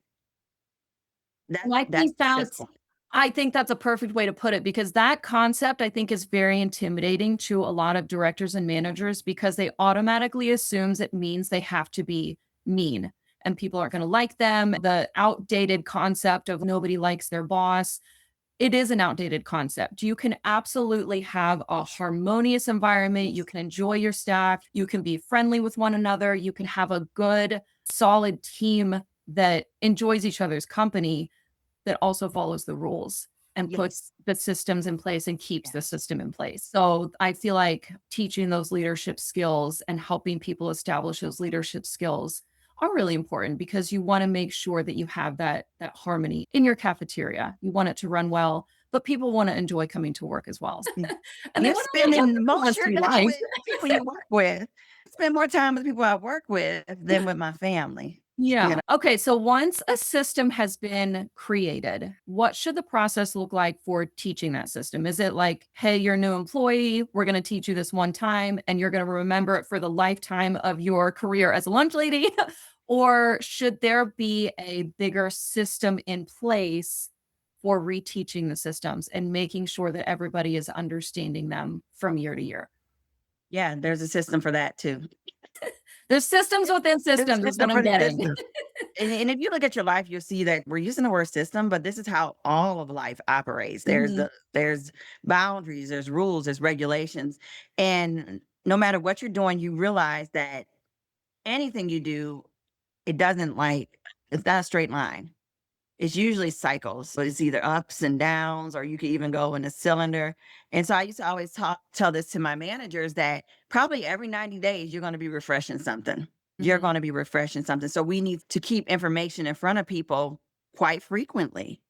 Speaker 1: And
Speaker 2: That's
Speaker 1: that's
Speaker 2: successful.
Speaker 1: I think that's a perfect way to put it because that concept I think is very intimidating to a lot of directors and managers because they automatically assumes it means they have to be mean and people aren't going to like them. The outdated concept of nobody likes their boss, it is an outdated concept. You can absolutely have a harmonious environment. You can enjoy your staff. You can be friendly with one another. You can have a good, solid team that enjoys each other's company that also follows the rules and
Speaker 2: Yes.
Speaker 1: puts the systems in place and keeps the
Speaker 2: Yes.
Speaker 1: system in place. So I feel like teaching those leadership skills and helping people establish those leadership skills are really important because you want to make sure that you have that harmony in your cafeteria. You want it to run well, but people want to enjoy coming to work as well.
Speaker 2: Mm.
Speaker 1: And they
Speaker 2: You're
Speaker 1: want to make sure
Speaker 2: spending
Speaker 1: everyone
Speaker 2: most of
Speaker 1: wants to
Speaker 2: your
Speaker 1: be
Speaker 2: day
Speaker 1: liked.
Speaker 2: with people you work with. Spend more time with people I work with than with my family. You
Speaker 1: Yeah.
Speaker 2: know,
Speaker 1: Okay. So once a system has been created, what should the process look like for teaching that system? Is it like, hey, you're a new employee. We're going to teach you this one time and you're going to remember it for the lifetime of your career as a lunch lady? Or should there be a bigger system in place for reteaching the systems and making sure that everybody is understanding them from year to year?
Speaker 2: yeah, there's a system for that too.
Speaker 1: There's systems within
Speaker 2: There's a
Speaker 1: systems, is what
Speaker 2: system
Speaker 1: I'm
Speaker 2: for the
Speaker 1: getting.
Speaker 2: system. And if you look at your life, you'll see that we're using the word system, but this is how all of life operates.
Speaker 1: Mhm.
Speaker 2: There's boundaries, there's rules, there's regulations. And no matter what you're doing, you realize that anything you do, it doesn't it's not a straight line. It's usually cycles. So it's either ups and downs, or you could even go in a cylinder. And so I used to always tell this to my managers that probably every 90 days, you're going to be refreshing something. You're
Speaker 1: Mhm.
Speaker 2: going to be refreshing something. So we need to keep information in front of people quite frequently.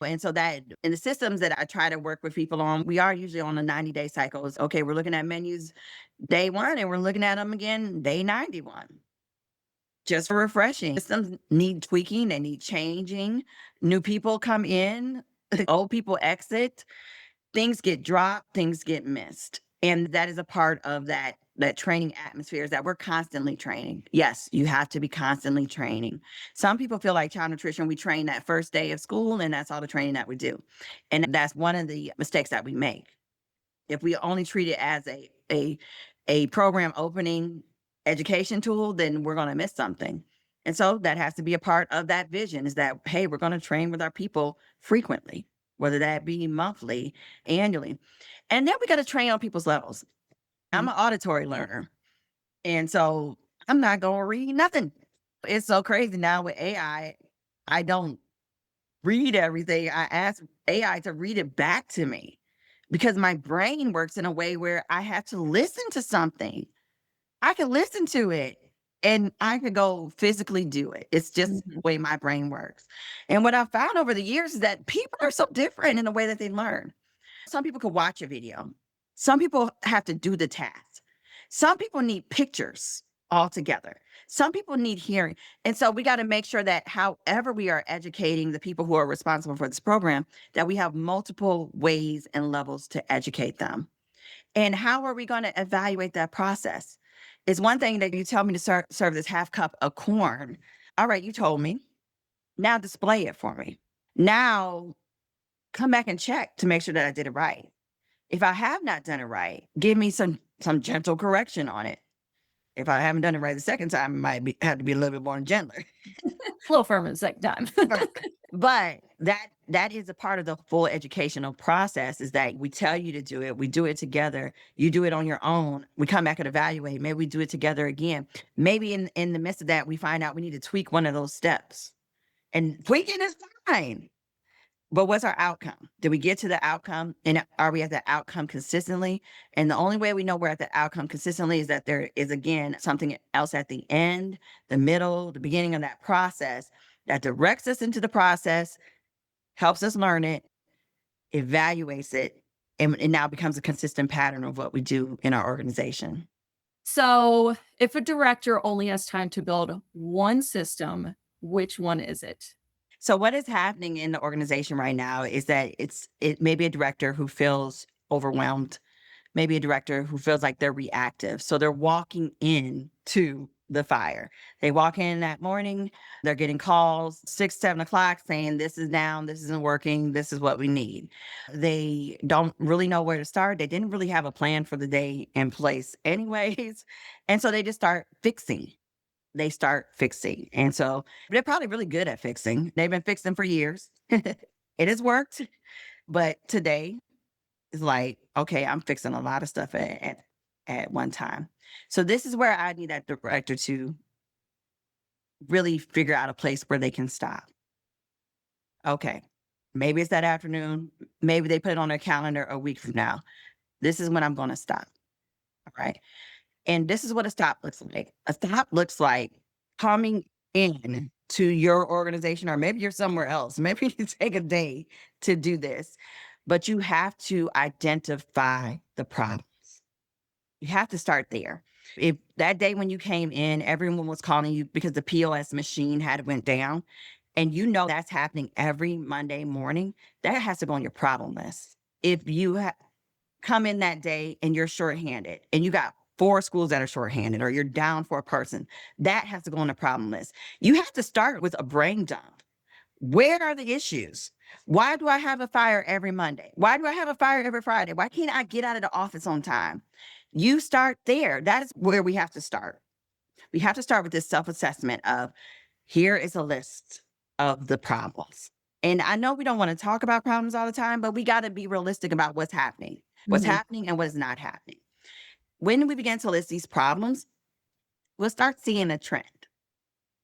Speaker 2: And so that in the systems that I try to work with people on, we are usually on a 90-day cycles. Okay, we're looking at menus day one and we're looking at them again day 91. Just for refreshing. Systems need tweaking, they need changing. New people come in, old people exit, things get dropped, things get missed. And that is a part of that training atmosphere is that we're constantly training. Yes, you have to be constantly training. Some people feel like child nutrition, we train that first day of school and that's all the training that we do. And that's one of the mistakes that we make. If we only treat it as a program opening education tool, then we're gonna miss something. And so that has to be a part of that vision is that, hey, we're gonna train with our people frequently, whether that be monthly, annually. And then we gotta train on people's levels. I'm
Speaker 1: Mhm.
Speaker 2: an auditory learner. And so I'm not gonna read nothing. It's so crazy now with I don't read everything. I ask AI to read it back to me because my brain works in a way where I have to listen to something. I can listen to it and I could go physically do it. It's just the
Speaker 1: Mhm.
Speaker 2: way my brain works. And what I've found over the years is that people are so different in the way that they learn. Some people could watch a video. Some people have to do the task. Some people need pictures altogether. Some people need hearing. And so we got to make sure that however we are educating the people who are responsible for this program, that we have multiple ways and levels to educate them. And how are we going to evaluate that process? It's one thing that you tell me to serve this half cup of corn. All right, you told me. Now display it for me. Now come back and check to make sure that I did it right. If I have not done it right, give me some gentle correction on it. If I haven't done it right the second time, have to be a little bit more gentler.
Speaker 1: A little firm in the second time.
Speaker 2: But that is a part of the full educational process is that we tell you to do it. We do it together. You do it on your own. We come back and evaluate. Maybe we do it together again. Maybe in the midst of that, we find out we need to tweak one of those steps. And tweaking is fine. But what's our outcome? Did we get to the outcome? And are we at the outcome consistently? And the only way we know we're at the outcome consistently is that there is, again, something else at the end, the middle, the beginning of that process that directs us into the process, helps us learn it, evaluates it, and it now becomes a consistent pattern of what we do in our organization.
Speaker 1: So, if a director only has time to build one system, which one is it?
Speaker 2: So what is happening in the organization right now is that it may be a director who feels overwhelmed, maybe a director who feels like they're reactive. So they're walking in to the fire. They walk in that morning, they're getting calls 6, 7 o'clock saying this is down, this isn't working, this is what we need. They don't really know where to start. They didn't really have a plan for the day in place anyways. And so they just start fixing. They start fixing. And so they're probably really good at fixing. They've been fixing for years. It has worked. But today is like, okay, I'm fixing a lot of stuff at one time. So this is where I need that director to really figure out a place where they can stop. Okay. Maybe it's that afternoon. Maybe they put it on their calendar a week from now. This is when I'm going to stop. All right. And this is what a stop looks like. A stop looks like coming in to your organization, or maybe you're somewhere else. Maybe you take a day to do this, but you have to identify the problem. You have to start there. If that day when you came in, everyone was calling you because the POS machine had went down, and you know that's happening every Monday morning, that has to go on your problem list. If you come in that day and you're shorthanded and you got 4 schools that are shorthanded or you're down for a person, that has to go on the problem list. You have to start with a brain dump. Where are the issues? Why do I have a fire every Monday? Why do I have a fire every Friday? Why can't I get out of the office on time? You start there. That is where we have to start. We have to start with this self-assessment of here is a list of the problems. And I know we don't want to talk about problems all the time, but we got to be realistic about what's
Speaker 1: Mhm.
Speaker 2: happening and what is not happening. When we begin to list these problems, we'll start seeing a trend.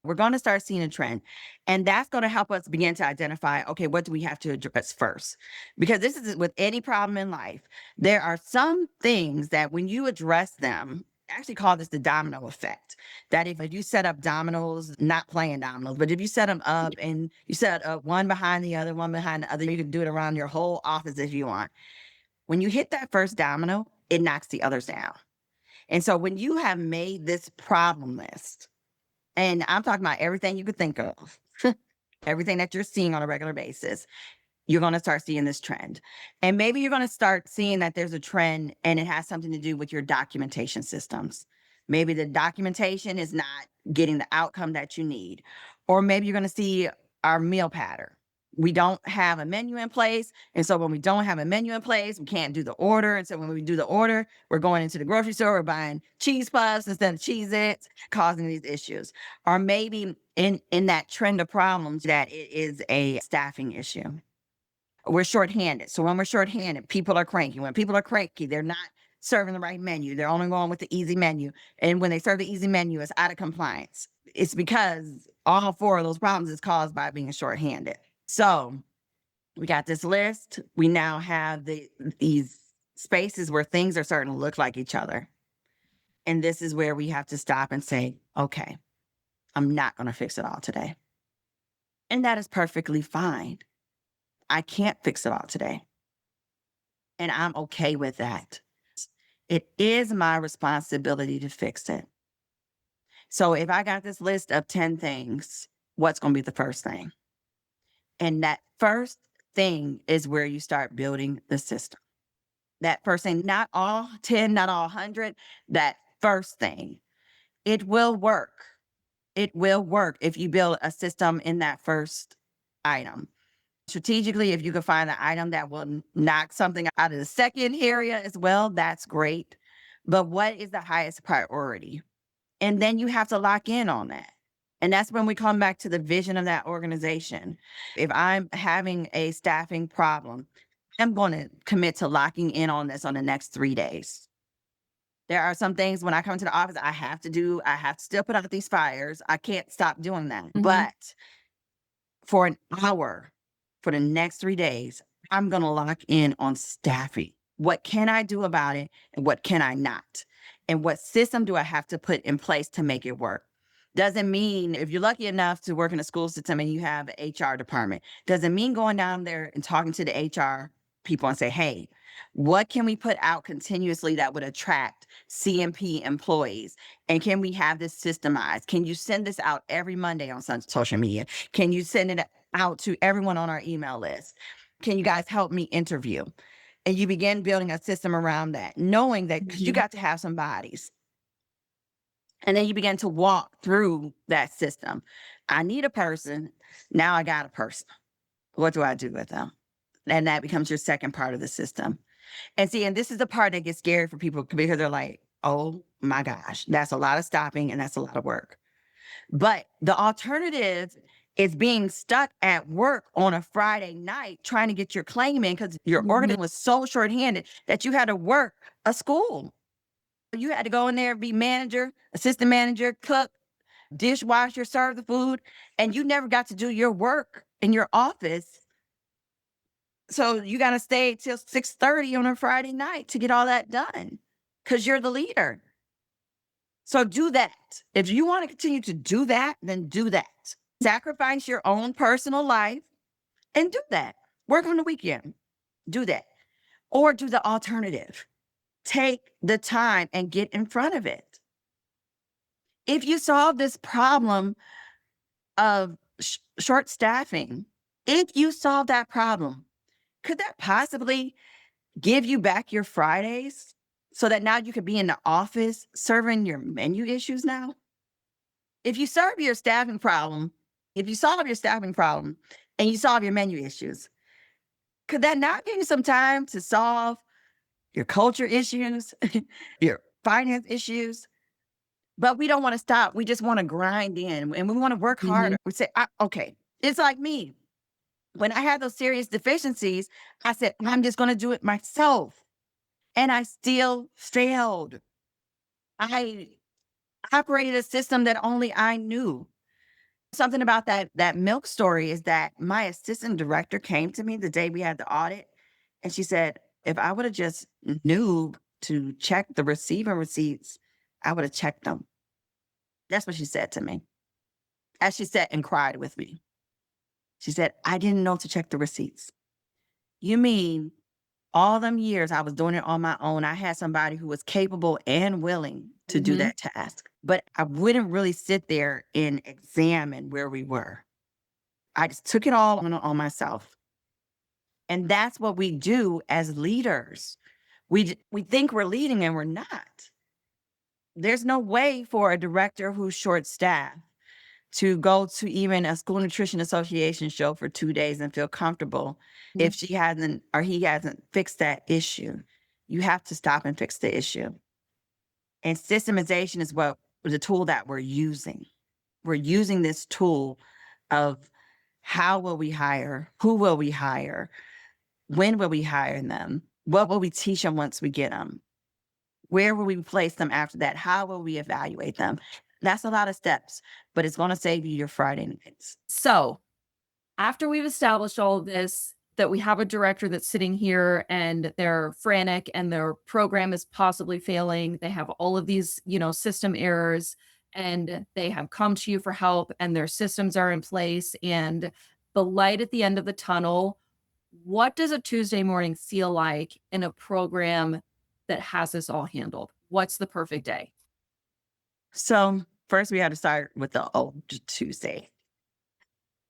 Speaker 2: We're going to start seeing a trend. And that's going to help us begin to identify, okay, what do we have to address first? Because this is with any problem in life. There are some things that when you address them, I actually call this the domino effect. That if you set up dominoes, not playing dominoes, but if you set them up and you set up one behind the other, one behind the other, you can do it around your whole office if you want. When you hit that first domino, it knocks the others down. And so when you have made this problem list, and I'm talking about everything you could think of, everything that you're seeing on a regular basis, you're going to start seeing this trend. And maybe you're going to start seeing that there's a trend and it has something to do with your documentation systems. Maybe the documentation is not getting the outcome that you need. Or maybe you're going to see our meal pattern. We don't have a menu in place. And so when we don't have a menu in place, we can't do the order. And so when we do the order, we're going into the grocery store, we're buying cheese puffs instead of Cheez-Its, causing these issues. Or maybe in that trend of problems that it is a staffing issue. We're shorthanded. So when we're shorthanded, people are cranky. When people are cranky, they're not serving the right menu. They're only going with the easy menu. And when they serve the easy menu, it's out of compliance. It's because all 4 of those problems is caused by being shorthanded. So we got this list. We now have these spaces where things are starting to look like each other. And this is where we have to stop and say, okay, I'm not going to fix it all today. And that is perfectly fine. I can't fix it all today. And I'm okay with that. It is my responsibility to fix it. So if I got this list of 10 things, what's going to be the first thing? And that first thing is where you start building the system. That first thing, not all 10, not all 100, that first thing, it will work. It will work if you build a system in that first item. Strategically, if you can find an item that will knock something out of the second area as well, that's great. But what is the highest priority? And then you have to lock in on that. And that's when we come back to the vision of that organization. If I'm having a staffing problem, I'm going to commit to locking in on this on the next 3 days. There are some things when I come to the office, I have to do, I have to still put out these fires. I can't stop doing that.
Speaker 1: Mhm.
Speaker 2: But for an hour, for the next 3 days, I'm going to lock in on staffing. What can I do about it and what can I not? And what system do I have to put in place to make it work? Doesn't mean if you're lucky enough to work in a school system and you have an HR department, doesn't mean going down there and talking to the HR people and say, hey, what can we put out continuously that would attract CMP employees? And can we have this systemized? Can you send this out every Monday on social media? Can you send it out to everyone on our email list? Can you guys help me interview? And you begin building a system around that, knowing that 'cause you got to have some bodies. And then you begin to walk through that system. I need a person. Now I got a person. What do I do with them? And that becomes your second part of the system. And see, and this is the part that gets scary for people because they're like, oh my gosh, that's a lot of stopping and that's a lot of work. But the alternative is being stuck at work on a Friday night trying to get your claim in because your organ was so shorthanded that you had to work a school. You had to go in there, be manager, assistant manager, cook, dishwasher, serve the food, and you never got to do your work in your office. So you got to stay till 6:30 on a Friday night to get all that done because you're the leader. So do that. If you want to continue to do that, then do that. Sacrifice your own personal life and do that. Work on the weekend. Do that. Or do the alternative. Take the time and get in front of it. If you solve this problem of short staffing, if you solve that problem, could that possibly give you back your Fridays so that now you could be in the office serving your menu issues now? If you solve your staffing problem, if you solve your staffing problem and you solve your menu issues, could that not give you some time to solve your culture issues, your finance issues? But we don't want to stop. We just want to grind in and we want to work harder. We say, okay, it's like me. When I had those serious deficiencies, I said, I'm just going to do it myself. And I still failed. I operated a system that only I knew. Something about that milk story is that my assistant director came to me the day we had the audit, and she said, if I would have just knew to check the receiver receipts, I would have checked them. That's what she said to me. As she sat and cried with me. She said, I didn't know to check the receipts. You mean all them years I was doing it on my own, I had somebody who was capable and willing to do that task. But I wouldn't really sit there and examine where we were. I just took it all on myself. And that's what we do as leaders. We think we're leading and we're not. There's no way for a director who's short-staffed to go to even a school nutrition association show for 2 days and feel comfortable if she hasn't or he hasn't fixed that issue. You have to stop and fix the issue. And systemization is what the tool that we're using. We're using this tool of how will we hire? Who will we hire? When will we hire them? What will we teach them once we get them? Where will we place them after that? How will we evaluate them? That's a lot of steps, but it's going to save you your Friday nights.
Speaker 1: So after we've established all of this, that we have a director that's sitting here and they're frantic and their program is possibly failing. They have all of these, system errors and they have come to you for help and their systems are in place and the light at the end of the tunnel. What does a Tuesday morning feel like in a program that has this all handled? What's the perfect day?
Speaker 2: So first we had to start with the old Tuesday.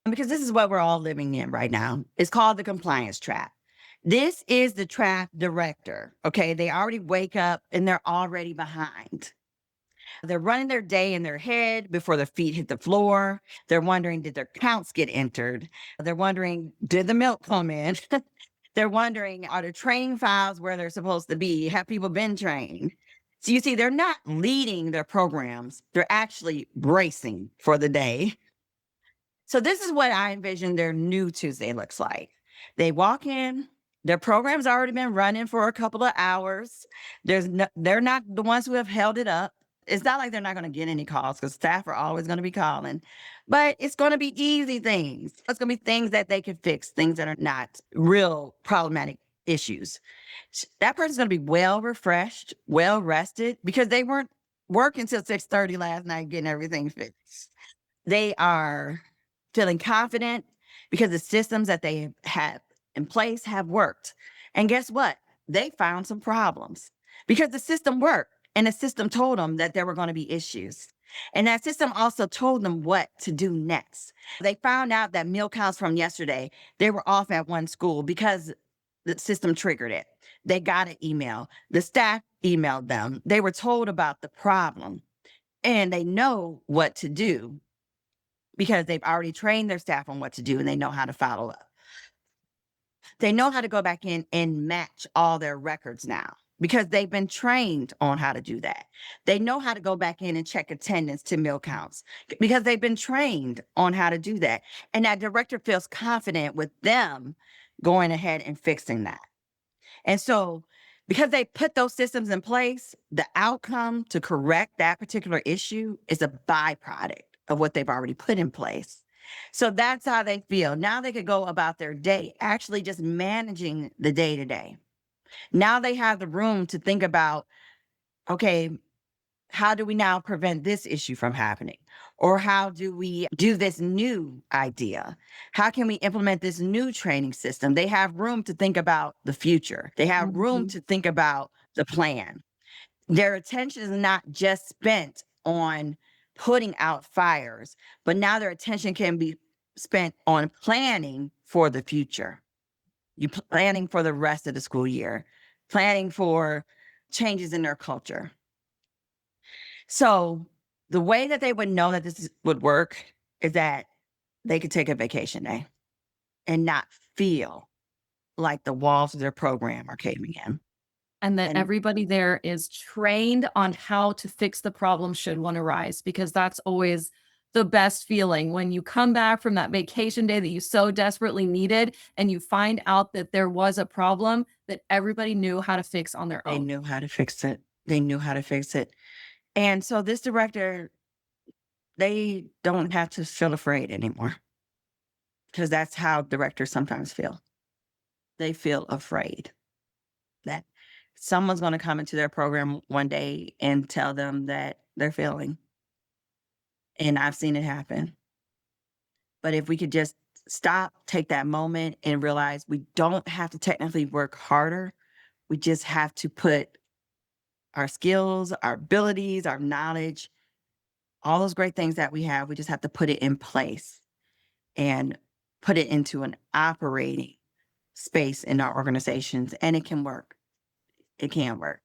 Speaker 2: Because this is what we're all living in right now. It's called the compliance trap. This is the trap director. Okay. They already wake up and they're already behind. They're running their day in their head before their feet hit the floor. They're wondering, did their counts get entered? They're wondering, did the milk come in? They're wondering, are the training files where they're supposed to be? Have people been trained? So you see, they're not leading their programs. They're actually bracing for the day. So this is what I envision their new Tuesday looks like. They walk in, their program's already been running for a couple of hours. They're not the ones who have held it up. It's not like they're not going to get any calls because staff are always going to be calling, but it's going to be easy things. It's going to be things that they can fix, things that are not real problematic issues. That person's going to be well refreshed, well rested because they weren't working till 6:30 last night getting everything fixed. They are feeling confident because the systems that they have in place have worked. And guess what? They found some problems because the system worked and the system told them that there were going to be issues. And that system also told them what to do next. They found out that meal counts from yesterday, they were off at one school because the system triggered it. They got an email. The staff emailed them. They were told about the problem and they know what to do because they've already trained their staff on what to do and they know how to follow up. They know how to go back in and match all their records now because they've been trained on how to do that. They know how to go back in and check attendance to meal counts because they've been trained on how to do that. And that director feels confident with them going ahead and fixing that. And so, because they put those systems in place, the outcome to correct that particular issue is a byproduct of what they've already put in place. So that's how they feel. Now they could go about their day, actually just managing the day to day. Now they have the room to think about, okay, how do we now prevent this issue from happening? Or how do we do this new idea? How can we implement this new training system? They have room to think about the future. They have room
Speaker 1: Mhm.
Speaker 2: to think about the plan. Their attention is not just spent on putting out fires, but now their attention can be spent on planning for the future. You planning for the rest of the school year, planning for changes in their culture. So the way that they would know that would work is that they could take a vacation day and not feel like the walls of their program are caving in.
Speaker 1: And that
Speaker 2: And
Speaker 1: everybody there is trained on how to fix the problem should one arise, because that's always the best feeling when you come back from that vacation day that you so desperately needed and you find out that there was a problem that everybody knew how to fix on their
Speaker 2: they
Speaker 1: own.
Speaker 2: knew how to fix it. They knew how to fix it. And so this director, they don't have to feel afraid anymore because that's how directors sometimes feel. They feel afraid that someone's going to come into their program one day and tell them that they're failing. And I've seen it happen. But if we could just stop, take that moment and realize we don't have to technically work harder. We just have to put our skills, our abilities, our knowledge, all those great things that we have, we just have to put it in place and put it into an operating space in our organizations. And it can work. It can work.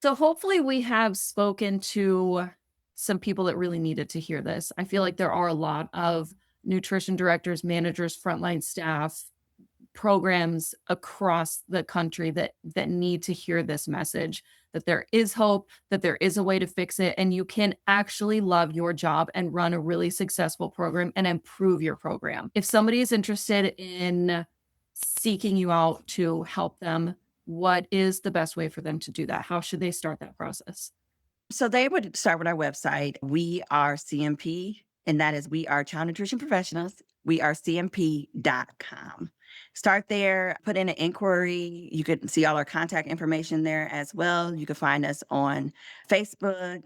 Speaker 1: So hopefully we have spoken to some people that really needed to hear this. I feel like there are a lot of nutrition directors, managers, frontline staff, programs across the country that need to hear this message, that there is hope, that there is a way to fix it, and you can actually love your job and run a really successful program and improve your program. If somebody is interested in seeking you out to help them, what is the best way for them to do that? How should they start that process?
Speaker 2: So they would start with our website. We are CMP, and that is We Are Child Nutrition Professionals. We are CMP.com. Start there, put in an inquiry. You can see all our contact information there as well. You can find us on Facebook,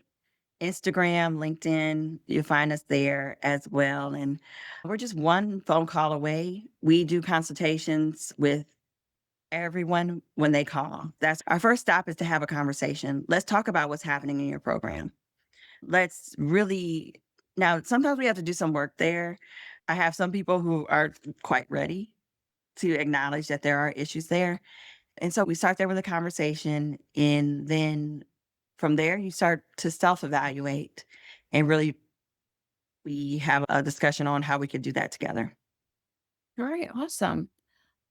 Speaker 2: Instagram, LinkedIn. You'll find us there as well. And we're just one phone call away. We do consultations with everyone when they call. That's our first stop is to have a conversation. Let's talk about what's happening in your program. Let's really now sometimes we have to do some work there. I have some people who are quite ready to acknowledge that there are issues there. And so we start there with a conversation and then from there you start to self-evaluate and really we have a discussion on how we could do that together.
Speaker 1: All right, awesome.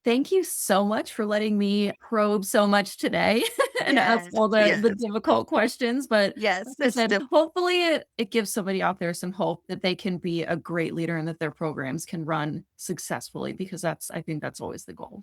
Speaker 1: Thank you so much for letting me probe so much today and ask
Speaker 2: Yes,
Speaker 1: all the
Speaker 2: yes,
Speaker 1: difficult questions. But
Speaker 2: yes.
Speaker 1: like I said, hopefully it gives somebody out there some hope that they can be a great leader and that their programs can run successfully because I think that's always the goal.